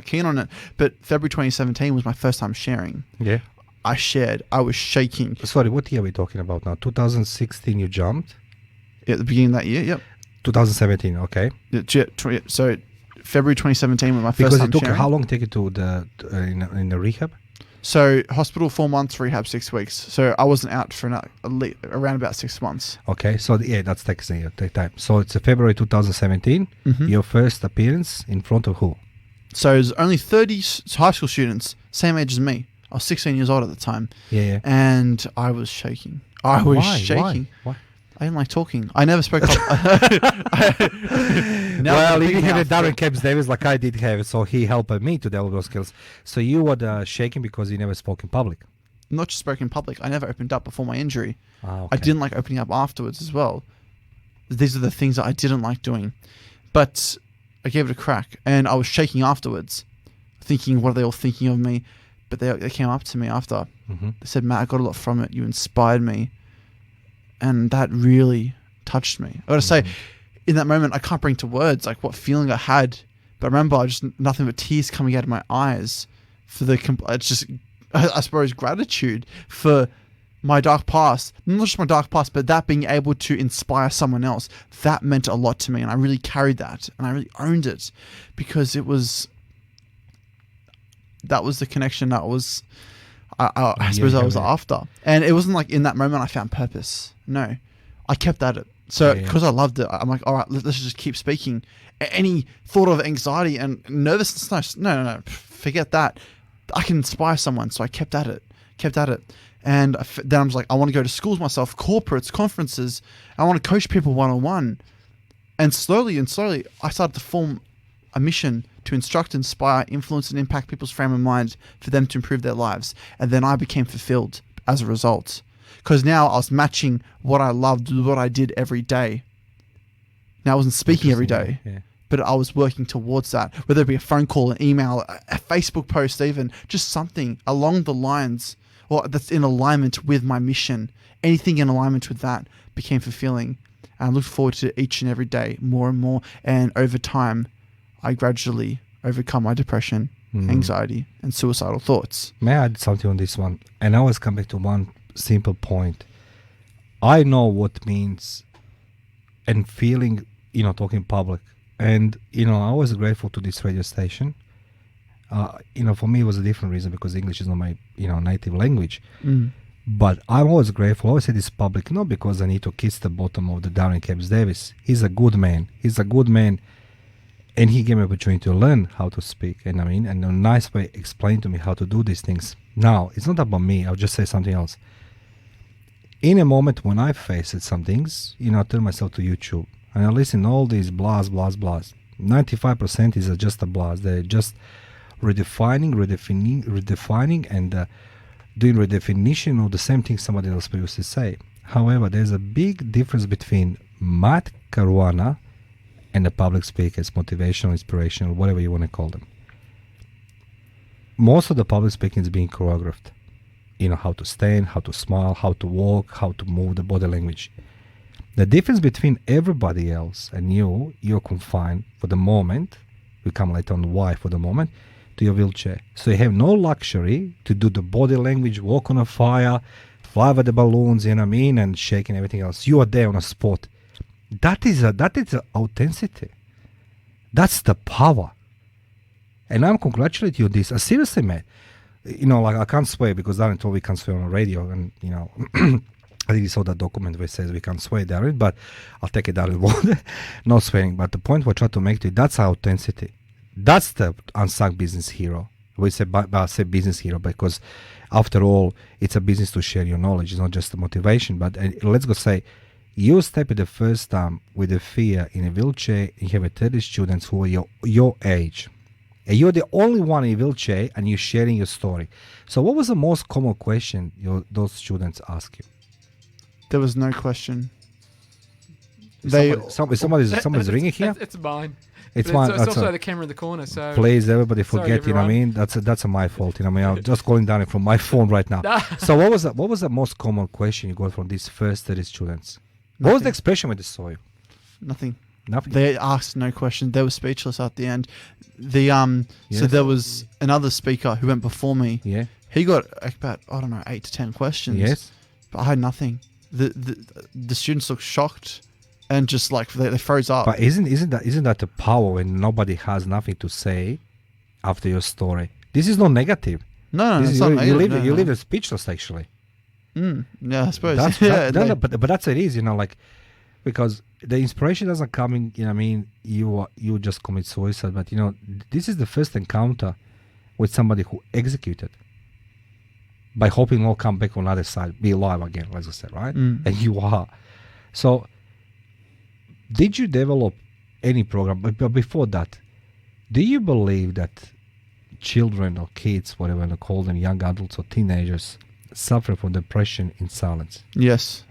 keen on it. But February 2017 was my first time sharing. Yeah. I shared. I was shaking. Sorry, what year are we talking about now? 2016 you jumped? At the beginning of that year, yep. 2017, okay. So February 2017 was my first because time it took sharing. how long to take it to in the rehab? So hospital 4 months, rehab 6 weeks. So I wasn't out for around about 6 months. Okay, so that takes time. So it's February 2017. Mm-hmm. Your first appearance in front of who? So there's only 30 high school students, same age as me. I was 16 years old at the time. Yeah. And I was shaking. I was shaking. Why? I didn't like talking. I never spoke up. Well, if you have a Darren Kebs Davis like I did have, so he helped me to develop those skills. So you were shaking because you never spoke in public. Not just spoke in public. I never opened up before my injury. Okay. I didn't like opening up afterwards as well. These are the things that I didn't like doing. But I gave it a crack. And I was shaking afterwards, thinking, what are they all thinking of me? But they came up to me after. Mm-hmm. They said, Matt, I got a lot from it. You inspired me. And that really touched me. I got to say, in that moment, I can't bring to words like what feeling I had. But I remember I just nothing but tears coming out of my eyes for it's just, I suppose, gratitude for my dark past. Not just my dark past, but that being able to inspire someone else. That meant a lot to me. And I really carried that. And I really owned it because that was the connection that was, I suppose I was after. And it wasn't like in that moment I found purpose. No, I kept at it. So because I loved it, I'm like, all right, let's just keep speaking. Any thought of anxiety and nervousness, no, forget that. I can inspire someone. So I kept at it. And then I was like, I want to go to schools myself, corporates, conferences. I want to coach people one-on-one. And slowly, I started to form a mission to instruct, inspire, influence, and impact people's frame of mind for them to improve their lives. And then I became fulfilled as a result. Because now I was matching what I loved with what I did every day. Now I wasn't speaking every day, but I was working towards that. Whether it be a phone call, an email, a Facebook post even, just something along the lines or that's in alignment with my mission. Anything in alignment with that became fulfilling. And I look forward to each and every day more and more. And over time, I gradually overcome my depression anxiety, and suicidal thoughts. May I add something on this one? And I always come back to one simple point. I know what means and feeling, talking public. And, I was grateful to this radio station. For me, it was a different reason because English is not my, native language. But I'm always grateful. I always say this public, not because I need to kiss the bottom of the Darren Capes Davis. He's a good man. And he gave me opportunity to learn how to speak. And in a nice way explained to me how to do these things. Now, it's not about me. I'll just say something else. In a moment when I faced some things, I turn myself to YouTube. And I listen to all these blahs. 95% is just a blast. They're just redefining, and doing redefinition of the same thing somebody else previously say. However, there's a big difference between Matt Caruana and the public speakers, motivational, inspirational, whatever you want to call them. Most of the public speaking is being choreographed. How to stand, how to smile, how to walk, how to move the body language. The difference between everybody else and you're confined for the moment, we come later on why for the moment, to your wheelchair. So you have no luxury to do the body language, walk on a fire, fly over the balloons, and shaking everything else. You are there on a spot. That is authenticity. That's the power. And I'm congratulating you on this. Seriously, man. I can't swear because Darren told we can't swear on the radio. And, I think you saw that document where it says we can't swear, Darren, but I'll take it out of the water. No swearing. But the point we're trying to make to you, that's authenticity. That's the unsung business hero. We say, I say business hero because, after all, it's a business to share your knowledge. It's not just the motivation. But let's go say, you step at the first time with a fear in a wheelchair. You have 30 students who are your age. And you're the only one in a wheelchair and you're sharing your story. So what was the most common question those students ask you? There was no question. Somebody's ringing here? It's mine. It's mine. It's also the camera in the corner. So please, everybody forget. Sorry, That's my fault. I'm just calling down from my phone right now. So what was the most common question you got from these first 30 students? Nothing. What was the expression when they saw you? Nothing. Nothing. They asked no question. They were speechless at the end. So there was another speaker who went before me. Yeah. He got about 8 to 10 questions. Yes. But I had nothing. The students looked shocked and just like they froze up. But isn't that the power when nobody has nothing to say after your story? This is not negative. No, this it's is, not you negative. you leave it speechless actually. Yeah, I suppose. But that's it is, because the inspiration doesn't come in, you just commit suicide. But, this is the first encounter with somebody who executed by hoping will come back on the other side, be alive again, as I said, right? And you are. So, did you develop any program? But before that, do you believe that children or kids, whatever you call them, young adults or teenagers, suffer from depression in silence? Yes.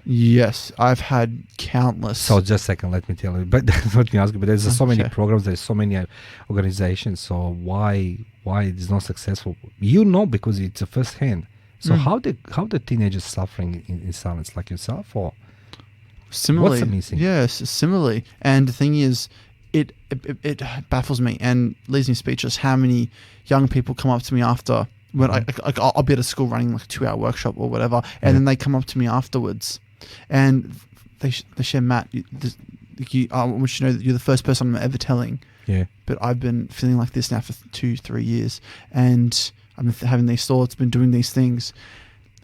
I've had countless. So just a second, let me tell you. But let me ask you. But there's so many programs. There's so many organizations. So why it's not successful? Because it's a first hand. So how the teenagers suffering in silence, like yourself, or similarly? What's the missing? Yes, similarly. And the thing is, it baffles me and leaves me speechless. How many young people come up to me after? When I'll be at a school running like a 2-hour workshop or whatever, and then they come up to me afterwards, and they share, Matt, I want you to know that you're the first person I'm ever telling. Yeah. But I've been feeling like this now for 2-3 years, and I've been having these thoughts, been doing these things,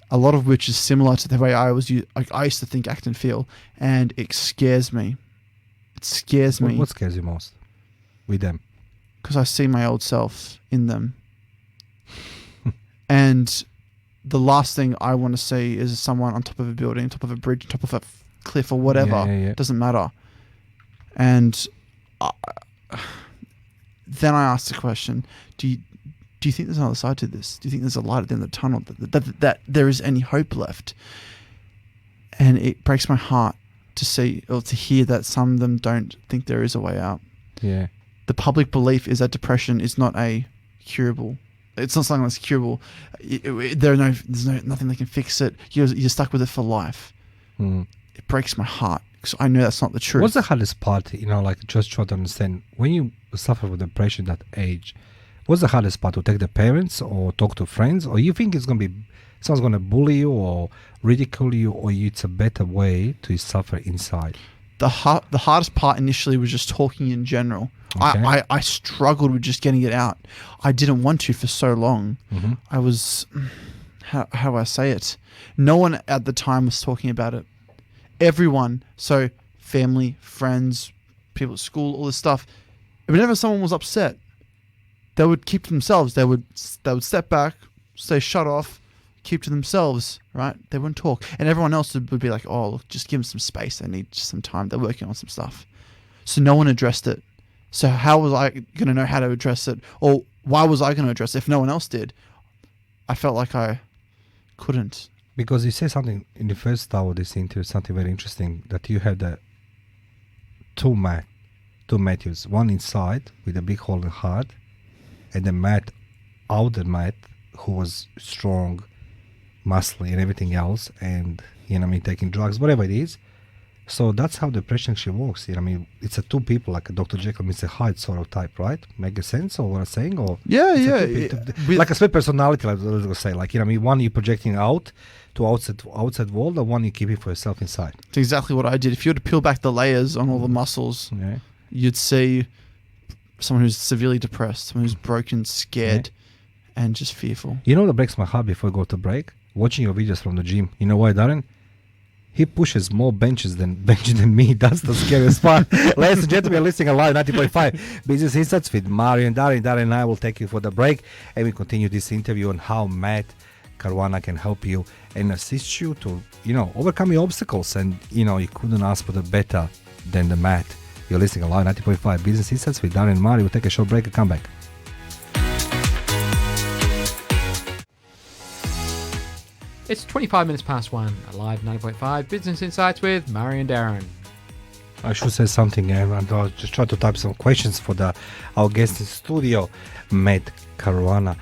a lot of which is similar to the way I used to think, act, and feel, and it scares me. It scares me. What scares you most with them? Because I see my old self in them. And the last thing I want to see is someone on top of a building, top of a bridge, top of a cliff or whatever. Yeah. Doesn't matter. And then I asked the question, do you think there's another side to this? Do you think there's a light at the end of the tunnel, that there is any hope left? And it breaks my heart to see or to hear that some of them don't think there is a way out. Yeah. The public belief is that depression is not curable. It's not something that's curable. There's nothing that can fix it. You're stuck with it for life. It breaks my heart because I know that's not the truth. What's the hardest part? Just try to understand when you suffer with depression at that age. What's the hardest part, to take the parents or talk to friends, or you think it's going to be someone's going to bully you or ridicule you, or it's a better way to suffer inside? The hardest part initially was just talking in general. Okay. I struggled with just getting it out. I didn't want to for so long. Mm-hmm. I was, how do I say it? No one at the time was talking about it. Everyone, so family, friends, people at school, all this stuff. Whenever someone was upset, they would keep to themselves. They would step back, stay shut off, keep to themselves, right? They wouldn't talk. And everyone else would be like, oh, look, just give them some space. They need just some time. They're working on some stuff. So no one addressed it. So how was I going to know how to address it? Or why was I going to address it if no one else did? I felt like I couldn't. Because you say something in the first hour of this interview, something very interesting, that you had two Matthews, one inside with a big hole in the heart, and the Matt, outer Matt, who was strong, muscly and everything else, and taking drugs, whatever it is. So that's how depression actually works. It's a two people, like a Dr. Jekyll and Mr. Hyde sort of type, right? Make sense of what I'm saying? Or Yeah. Like a split personality, let's say. Like, one you're projecting out to outside world, and one you keep it for yourself inside. It's exactly what I did. If you were to peel back the layers on all the muscles, Yeah. you'd see someone who's severely depressed, someone who's broken, scared, and just fearful. You know what breaks my heart before I go to break? Watching your videos from the gym. You know why, Darren? He pushes more benches than me. That's the scariest part. Ladies and gentlemen, you're listening live 90.5 Business Insights with Mario and Darren. Darren and I will take you for the break, and we continue this interview on how Matt Caruana can help you and assist you to, overcome your obstacles. And, you couldn't ask for the better than the Matt. You're listening live 90.5 Business Insights with Darren and Mario. We'll take a short break and come back. It's 25 minutes past 1, a live 90.5 Business Insights with Murray and Darren. I should say something, and I'll just try to type some questions for our guest in studio, Matt Caruana.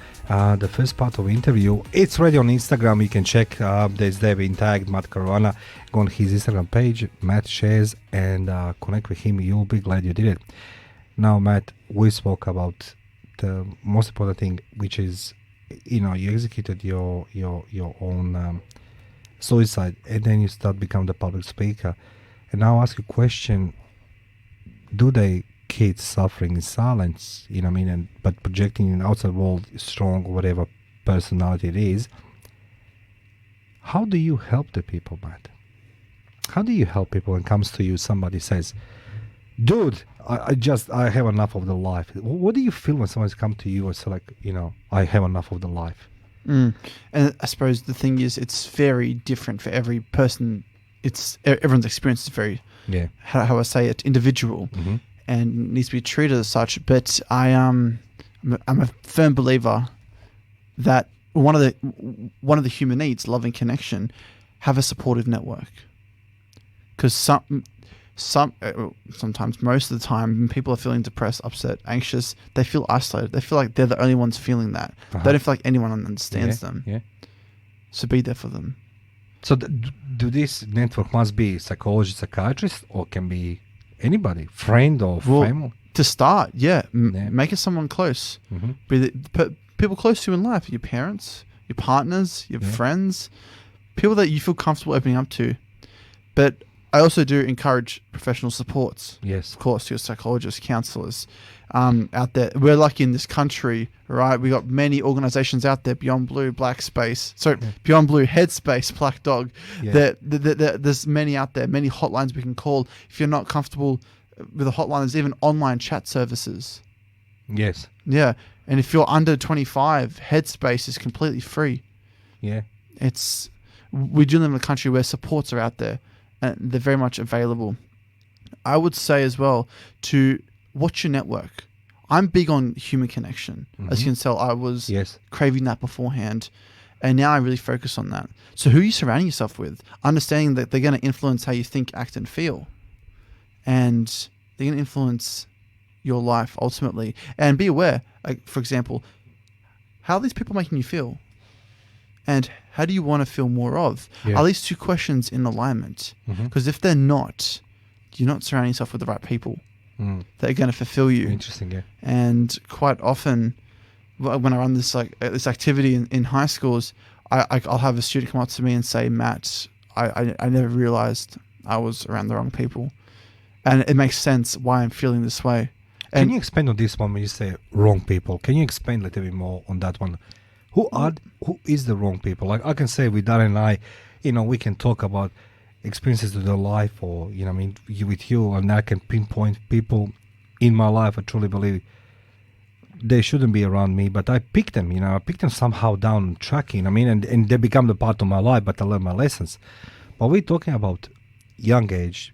The first part of the interview, it's already on Instagram. You can check. There's been tagged Matt Caruana. Go on his Instagram page. Matt shares and connect with him. You'll be glad you did it. Now, Matt, we spoke about the most important thing, which is, you executed your own suicide, and then you start become the public speaker. And now I'll ask you a question: do they kids suffering in silence? But projecting in the outside world strong, whatever personality it is. How do you help the people, Matt? How do you help people when it comes to you? Somebody says, "Dude, I have enough of the life." What do you feel when someone's come to you and say, like, I have enough of the life? And I suppose the thing is, it's very different for every person. Everyone's experience is very, how I say it, individual, and needs to be treated as such. But I'm a firm believer that one of the human needs, love and connection, have a supportive network. Because sometimes, most of the time, when people are feeling depressed, upset, anxious, they feel isolated. They feel like they're the only ones feeling that. They don't feel like anyone understands them. Yeah. So be there for them. So do this network must be psychologist, psychiatrist, or can be anybody, friend or family? To start, make it someone close. Be people close to you in life, your parents, your partners, your friends, people that you feel comfortable opening up to. But I also do encourage professional supports. Yes. Of course, your psychologists, counselors out there. We're lucky in this country, right? We got many organizations out there, Beyond Blue, Black Space. Beyond Blue, Headspace, Black Dog. Yeah. There's many out there, many hotlines we can call. If you're not comfortable with a hotline, there's even online chat services. Yes. Yeah. And if you're under 25, Headspace is completely free. Yeah. We do live in a country where supports are out there. And they're very much available. I would say as well to watch your network. I'm big on human connection. As you can tell, I was craving that beforehand. And now I really focus on that. So who are you surrounding yourself with? Understanding that they're going to influence how you think, act, and feel. And they're going to influence your life ultimately. And be aware, like, for example, how are these people making you feel? And how do you want to feel more of? Are these two questions in alignment? Because if they're not, you're not surrounding yourself with the right people that are going to fulfill you. Interesting, yeah. And quite often, when I run this this activity in high schools, I'll have a student come up to me and say, Matt, I never realized I was around the wrong people, and it makes sense why I'm feeling this way. And Can you expand on this one when you say wrong people? Can you expand a little bit more on that one? Who is the wrong people? Like I can say with Darren and I, we can talk about experiences of their life, or with you, and I can pinpoint people in my life. I truly believe they shouldn't be around me, but I picked them. I picked them somehow down tracking. And they become the part of my life. But I learn my lessons. But we're talking about young age,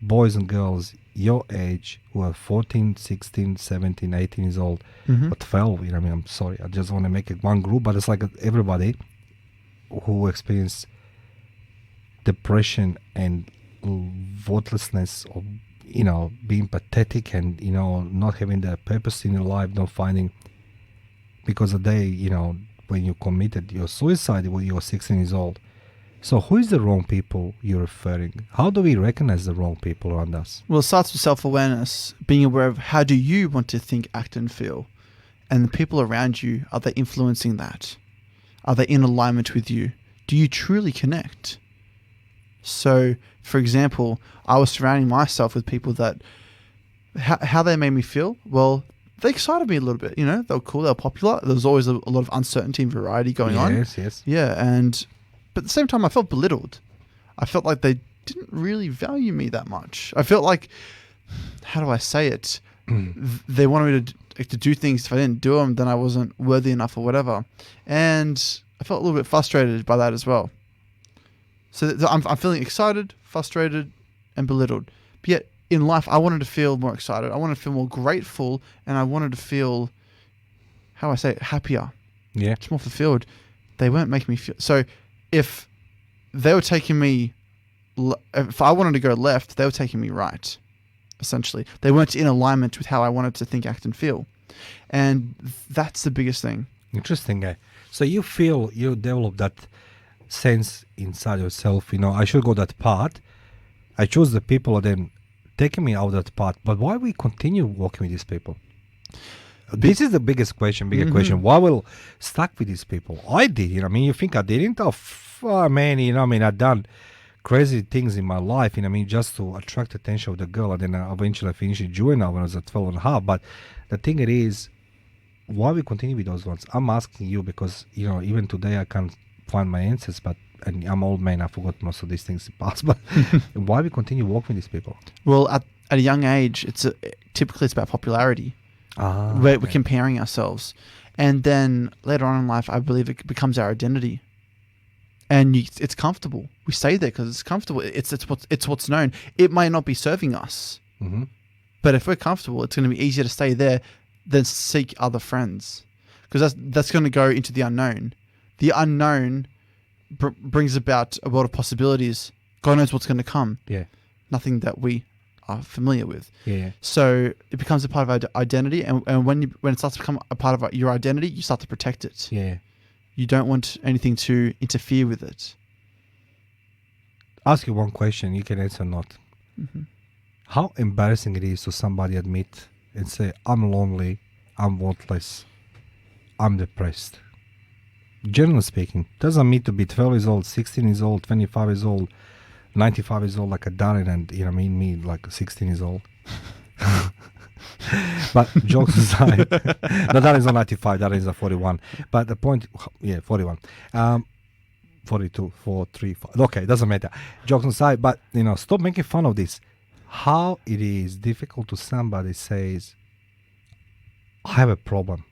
boys and girls your age who are 14, 16, 17, 18 years old, or 12. I'm sorry. I just want to make it one group, but it's like everybody who experience depression and worthlessness, or being pathetic, and not having the purpose in your life, not finding, because the day when you committed your suicide when you were 16 years old. So who is the wrong people you're referring? How do we recognize the wrong people around us? Well, it starts with self-awareness, being aware of how do you want to think, act, and feel, and the people around you, are they influencing that? Are they in alignment with you? Do you truly connect? So, for example, I was surrounding myself with people that, how they made me feel? Well, they excited me a little bit. They were cool, they were popular. There was always a lot of uncertainty and variety going on. Yes. Yeah, but at the same time, I felt belittled. I felt like they didn't really value me that much. I felt like, how do I say it? They wanted me to do things. If I didn't do them, then I wasn't worthy enough or whatever. And I felt a little bit frustrated by that as well. So I'm feeling excited, frustrated, and belittled. But yet, in life, I wanted to feel more excited. I wanted to feel more grateful, and I wanted to feel, how do I say it, happier. Yeah. It's more fulfilled. They weren't making me feel... So if they were taking me... If I wanted to go left, they were taking me right, essentially. They weren't in alignment with how I wanted to think, act, and feel. And that's the biggest thing. Interesting, guy. So you feel you develop that sense inside yourself, I should go that path. I choose the people that then taking me out of that path. But why we continue walking with these people? This is the biggest question, question. Why will stuck with these people? I did, you think I didn't? Oh, man, I've done crazy things in my life, just to attract attention of the girl. And then eventually I finished in juvenile when I was at 12 and a half. But the thing it is, why we continue with those ones? I'm asking you because, even today I can't find my answers, and I'm old man, I forgot most of these things in the past, but why we continue walking with these people? Well, at a young age, typically it's about popularity. We're comparing ourselves. And then later on in life, I believe it becomes our identity. And it's comfortable. We stay there because it's comfortable. It's what's known. It might not be serving us. But if we're comfortable, it's going to be easier to stay there than seek other friends. Because that's going to go into the unknown. The unknown brings about a world of possibilities. God knows what's going to come. Yeah. Nothing that we are familiar with. Yeah. So it becomes a part of our identity, and when it starts to become a part of your identity, you start to protect it. Yeah. You don't want anything to interfere with it. Ask you one question. You can answer or not. How embarrassing it is to somebody admit and say, I'm lonely, I'm worthless, I'm depressed. Generally speaking, doesn't mean to be 12 years old, 16 years old, 25 years old, 95 years old like a Darren, and me like 16 years old. But jokes aside, no, Darren's not 95, Darren's 41. But the point, 41. 42, 4, 3, 4. Okay, doesn't matter. Jokes aside, but stop making fun of this. How it is difficult to somebody says, I have a problem.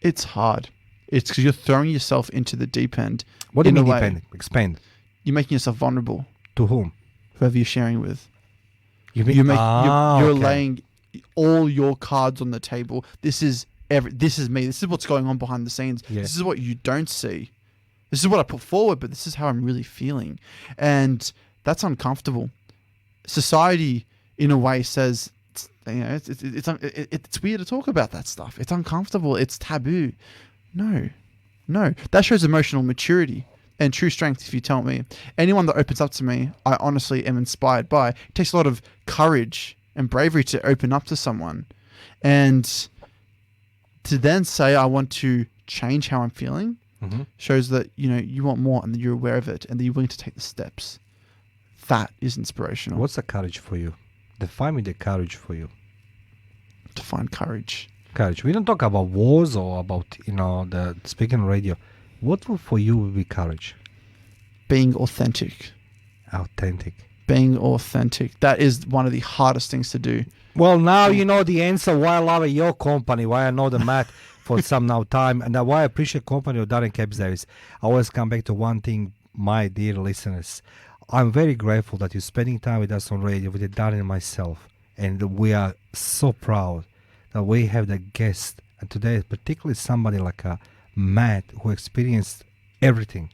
It's hard. It's because you're throwing yourself into the deep end. What do you mean deep end? Expand. You're making yourself vulnerable. To whom? Whoever you're sharing with. You're laying all your cards on the table. This is me. This is what's going on behind the scenes. Yeah. This is what you don't see. This is what I put forward, but this is how I'm really feeling. And that's uncomfortable. Society, in a way, says, it's weird to talk about that stuff. It's uncomfortable. It's taboo. No. That shows emotional maturity and true strength, if you tell me. Anyone that opens up to me, I honestly am inspired by. It takes a lot of courage and bravery to open up to someone. And To then say I want to change how I'm feeling shows that you want more and that you're aware of it and that you're willing to take the steps. That is inspirational. What's the courage for you? Define me the courage for you. To find courage. Courage. We don't talk about wars or about the speaking radio. What for you will be courage? Being authentic. Authentic. Being authentic. That is one of the hardest things to do. Well, now you know the answer why I love your company, why I know the Matt for some now time, and why I appreciate company of Darren Caps Davis. I always come back to one thing, my dear listeners. I'm very grateful that you're spending time with us on radio, with Darren and myself, and we are so proud that we have the guest, and today particularly somebody like Matt who experienced everything,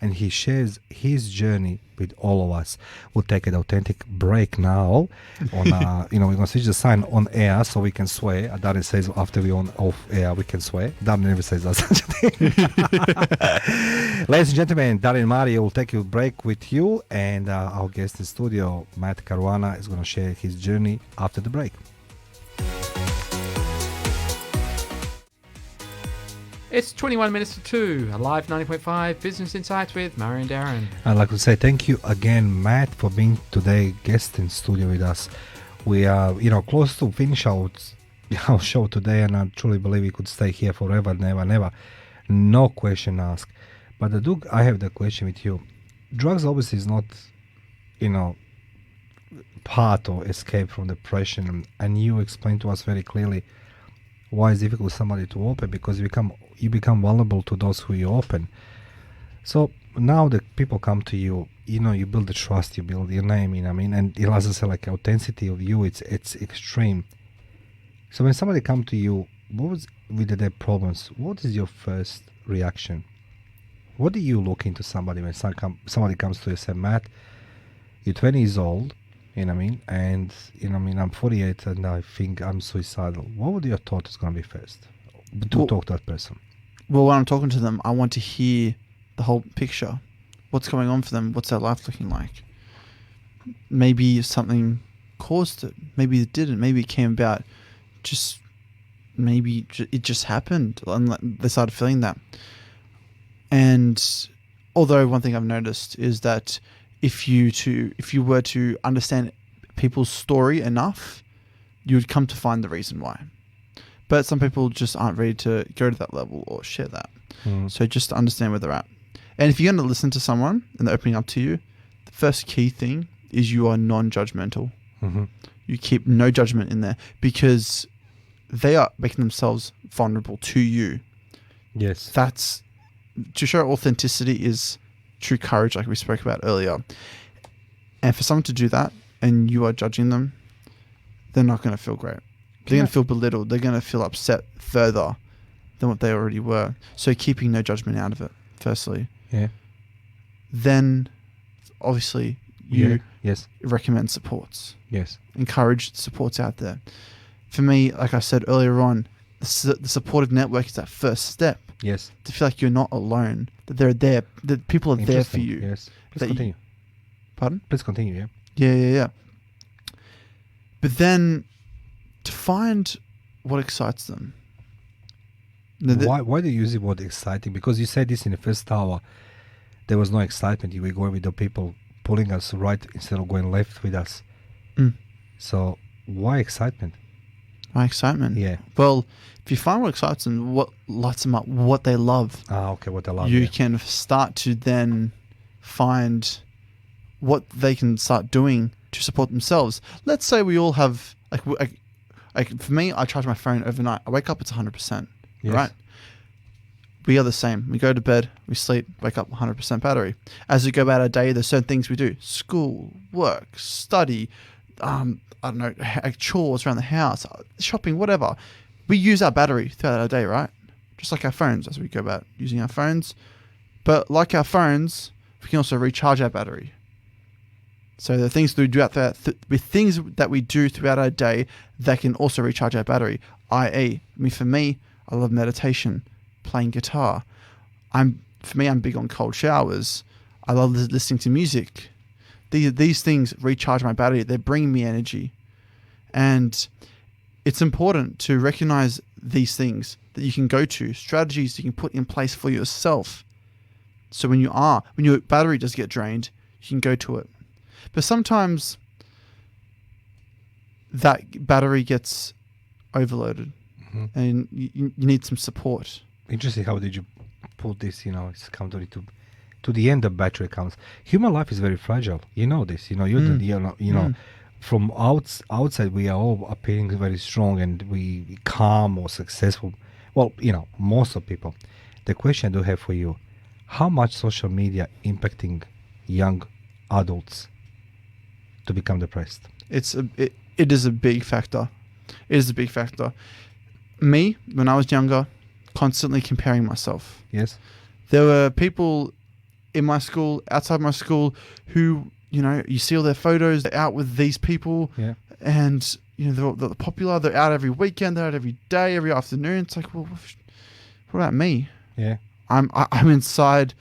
and he shares his journey with all of us. We'll take an authentic break now. On we're gonna switch the sign on air so we can swear. Darren says after we on off air we can swear. Darren never says that such a thing. Ladies and gentlemen, Darren Mario will take a break with you, and our guest in studio, Matthew Caruana, is gonna share his journey after the break. It's 21 minutes to 2, a live 90.5 Business Insights with Murray and Darren. I'd like to say thank you again, Matt, for being today guest in studio with us. We are, close to finish our show today, and I truly believe we could stay here forever, never. No question asked. But I have the question with you. Drugs obviously is not, part or escape from depression, and you explained to us very clearly why it's difficult for somebody to open, because you become vulnerable to those who you open. So now the people come to you, you build the trust, you build your name, and as I say, like authenticity of you, it's extreme. So when somebody come to you, what was with their problems? What is your first reaction? What do you look into somebody when somebody comes to you and say, Matt, you're 20 years old, and I'm 48 and I think I'm suicidal. What would your thought is going to be first to talk to that person? Well, when I'm talking to them, I want to hear the whole picture. What's going on for them? What's their life looking like? Maybe something caused it. Maybe it didn't. Maybe it came about it just happened and they started feeling that. And although one thing I've noticed is that if you were to understand people's story enough, you would come to find the reason why. But some people just aren't ready to go to that level or share that. So just to understand where they're at. And if you're going to listen to someone and they're opening up to you, the first key thing is you are non-judgmental. You keep no judgment in there, because they are making themselves vulnerable to you. Yes. That's to show authenticity is true courage, like we spoke about earlier. And for someone to do that and you are judging them, they're not going to feel great. They're going to feel belittled. They're going to feel upset further than what they already were. So keeping no judgment out of it, firstly. Yeah. Then, obviously, you Yes. recommend supports. Yes. Encourage supports out there. For me, like I said earlier on, the supportive network is that first step. Yes. To feel like you're not alone, that they're there, that people are there for you. Yes. Please continue. Pardon? Please continue, yeah. Yeah. But then to find what excites them. Why do you use the word exciting? Because you said this in the first hour. There was no excitement. You were going with the people pulling us right instead of going left with us. So why excitement? My excitement? Yeah. Well, if you find what excites them, what lights them up, what they love. Okay, what they love. You can start to then find what they can start doing to support themselves. Let's say we all have, like for me, I charge my phone overnight. I wake up, it's 100%. Yes. Right? We are the same. We go to bed, we sleep, wake up 100% battery. As we go about our day, there's certain things we do. School, work, study, I don't know, chores around the house, shopping, whatever. We use our battery throughout our day, right? Just like our phones as we go about using our phones. But like our phones, we can also recharge our battery. So the things that we do with things that we do throughout our day that can also recharge our battery. I.e., for me, I love meditation, playing guitar. I'm big on cold showers. I love listening to music. These things recharge my battery. They bring me energy. And it's important to recognize these things that you can go to, strategies you can put in place for yourself. So when your battery does get drained, you can go to it. But sometimes that battery gets overloaded, and you need some support. Interesting. How did you put this? It's come to the end. The battery comes. Human life is very fragile. You know this. From outside we are all appearing very strong and we calm or successful. Well, most of people. The question I do have for you: how much social media impacting young adults to become depressed? It is a big factor. It is a big factor. Me, when I was younger, constantly comparing myself. Yes. There were people in my school, outside my school, who, you see all their photos, they're out with these people, and, they're popular, they're out every weekend, they're out every day, every afternoon. It's like, well, what about me? Yeah. I'm inside,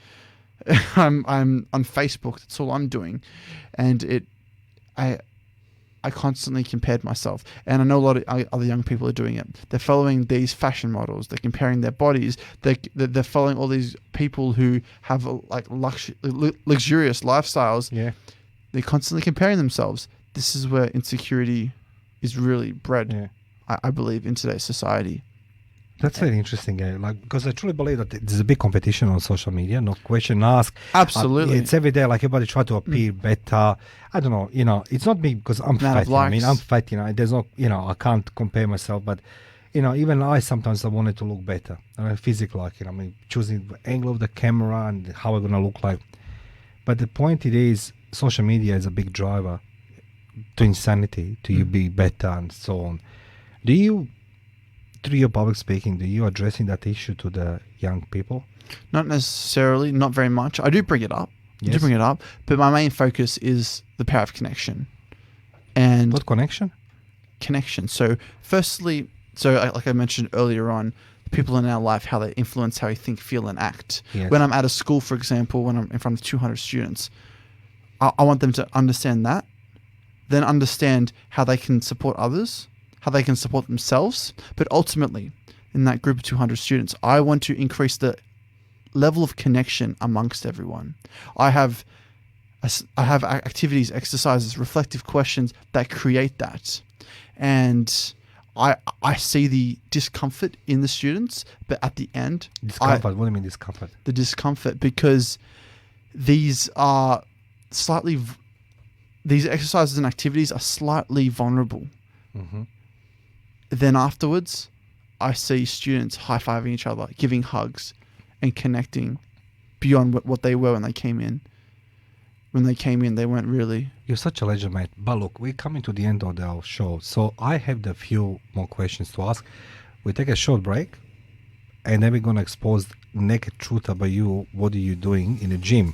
I'm on Facebook, that's all I'm doing. And I constantly compared myself, and I know a lot of other young people are doing it. They're following these fashion models. They're comparing their bodies. They're following all these people who have luxurious lifestyles. Yeah, they're constantly comparing themselves. This is where insecurity is really bred. Yeah. I believe in today's society. That's very interesting, because I truly believe that there's a big competition on social media, no question asked. Absolutely. It's every day, like everybody try to appear better. I don't know, it's not me because I'm fat. I'm fat, there's no, I can't compare myself, but, even I sometimes I wanted to look better. Physically, choosing the angle of the camera and how I'm going to look like. But the point it is, social media is a big driver to insanity, to you be better and so on. Through your public speaking, do you addressing that issue to the young people? Not necessarily, not very much. I do bring it up. Yes. I do bring it up, but my main focus is the power of connection. And what connection? Connection. So firstly, like I mentioned earlier on, people in our life, how they influence how we think, feel, and act. Yes. When I'm at a school, for example, when I'm in front of 200 students, I want them to understand that, then understand how they can support others, how they can support themselves. But ultimately, in that group of 200 students, I want to increase the level of connection amongst everyone. I have activities, exercises, reflective questions that create that. And I see the discomfort in the students, but at the end... Discomfort? What do you mean discomfort? The discomfort, because these are slightly... These exercises and activities are slightly vulnerable. Mm-hmm. Then afterwards, I see students high-fiving each other, giving hugs, and connecting beyond what they were when they came in. When they came in, they weren't really... You're such a legend, mate. But look, we're coming to the end of our show. So I have a few more questions to ask. We take a short break, and then we're going to expose naked truth about you. What are you doing in the gym?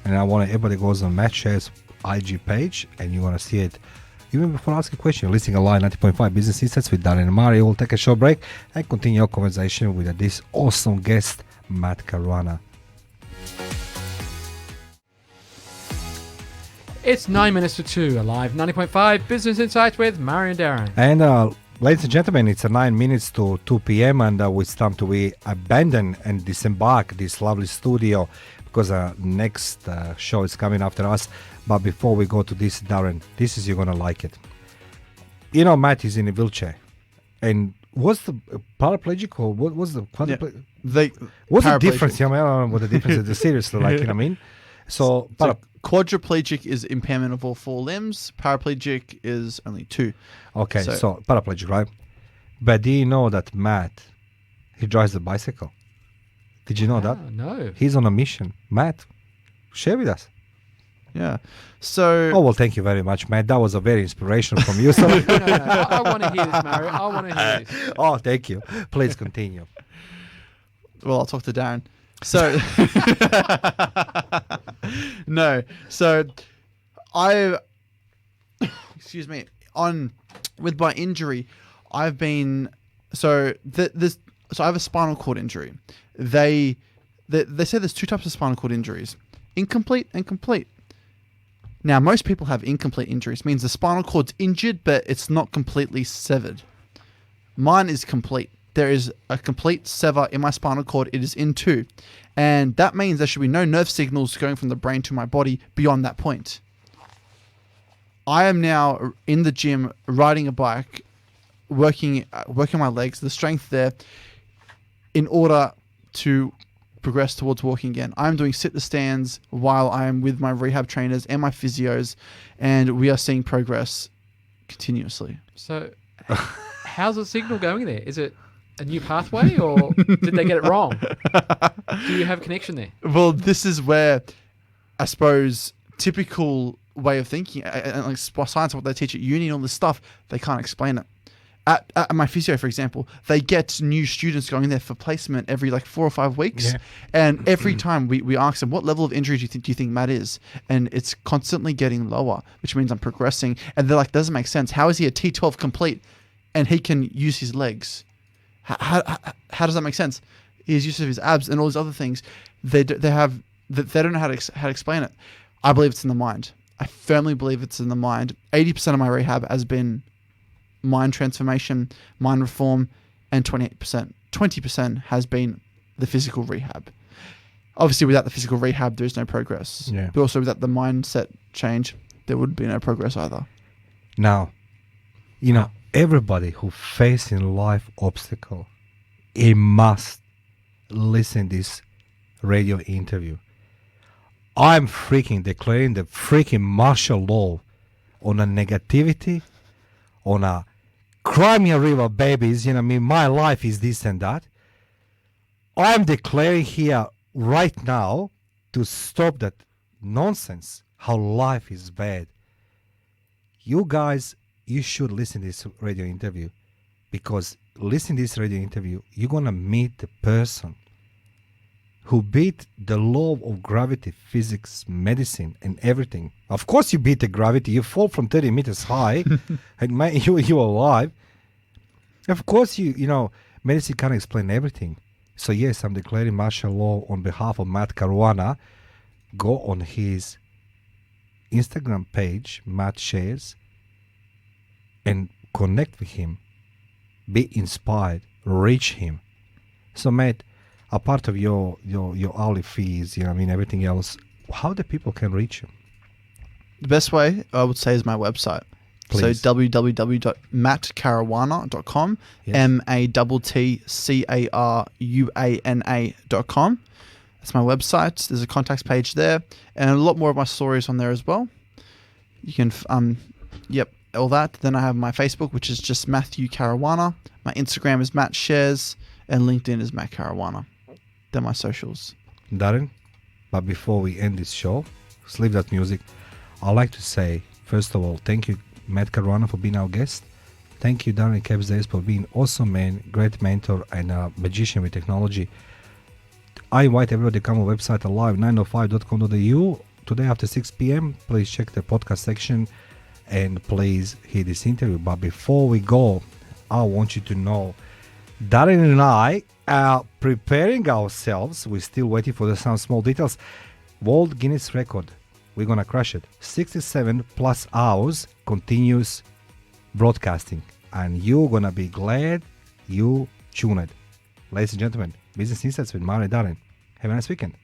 And I want everybody goes on Matt Share's IG page, and you want to see it. Even before asking a question, listening online 90.5 Business Insights with Darren and Mario. We'll take a short break and continue our conversation with this awesome guest, Matt Caruana. It's 9 minutes to 2, alive 90.5 Business Insights with Mario and Darren. And ladies and gentlemen, it's 9 minutes to 2 p.m. and it's time to abandon and disembark this lovely studio because next show is coming after us. But before we go to this, Darren, this is, you're going to like it. Matt is in a wheelchair. And what's the paraplegic or what was the quadriplegic? What's the difference? I don't know what the difference is. Seriously, like, you know what I mean? So quadriplegic is impairment of all four limbs. Paraplegic is only two. Okay, so paraplegic, right? But do you know that Matt, he drives a bicycle? Did you know that? No. He's on a mission. Matt, share with us. Yeah. So. Oh, well, thank you very much, Matt. That was a very inspirational from you. So. No. I want to hear this, Mario. I want to hear this. Oh, thank you. Please continue. Well, I'll talk to Darren. So. No. So, excuse me. With my injury, I've been. So I have a spinal cord injury. They say there's two types of spinal cord injuries: incomplete and complete. Now, most people have incomplete injuries. It means the spinal cord's injured, but it's not completely severed. Mine is complete. There is a complete sever in my spinal cord. It is in two. And that means there should be no nerve signals going from the brain to my body beyond that point. I am now in the gym, riding a bike, working my legs, the strength there, in order to progress towards walking again. I'm doing sit-to-stands while I am with my rehab trainers and my physios, and we are seeing progress continuously. So, how's the signal going there? Is it a new pathway, or did they get it wrong? Do you have a connection there? Well, this is where, I suppose, typical way of thinking, and like science, what they teach at uni and all this stuff, they can't explain it. At my physio, for example, they get new students going in there for placement every like 4 or 5 weeks. Yeah. And every time we ask them, what level of injury do you think Matt is? And it's constantly getting lower, which means I'm progressing. And they're like, doesn't make sense. How is he a T12 complete and he can use his legs? How does that make sense? His use of his abs and all these other things, they don't know how to explain it. I believe it's in the mind. I firmly believe it's in the mind. 80% of my rehab has been mind transformation, mind reform, and 20% has been the physical rehab. Obviously, without the physical rehab, there is no progress. Yeah. But also without the mindset change, there would be no progress either. Now, everybody who facing life obstacle, he must listen this radio interview. I'm freaking declaring the freaking martial law on a negativity, on a Crimea River babies, my life is this and that. I'm declaring here right now to stop that nonsense, how life is bad. You guys, you should listen to this radio interview, because listen to this radio interview, you're going to meet the person who beat the law of gravity, physics, medicine, and everything. Of course you beat the gravity. You fall from 30 meters high, and you're alive. Of course, medicine can't explain everything. So yes, I'm declaring martial law on behalf of Matt Caruana. Go on his Instagram page, Matt Shares, and connect with him. Be inspired. Reach him. So Matt, a part of your hourly fees, everything else, how the people can reach you? The best way, I would say, is my website. Please. So www.mattcaruana.com, Yes. MATTCARUANA.com. That's my website. There's a contacts page there, and a lot more of my stories on there as well. You can, all that. Then I have my Facebook, which is just Matthew Caruana. My Instagram is Matt Shares, and LinkedIn is Matt Caruana. They're my socials. Darren, but before we end this show, let's leave that music. I'd like to say, first of all, thank you, Matt Caruana, for being our guest. Thank you, Darren Caps Days, for being awesome man, great mentor, and a magician with technology. I invite everybody to come on our website alive905.com.au. Today after 6 p.m., please check the podcast section and please hear this interview. But before we go, I want you to know Darren and I are preparing ourselves. We're still waiting for some small details. World Guinness record. We're going to crush it. 67 plus hours continuous broadcasting. And you're going to be glad you tuned. Ladies and gentlemen, Business Insights with Mara and Darren. Have a nice weekend.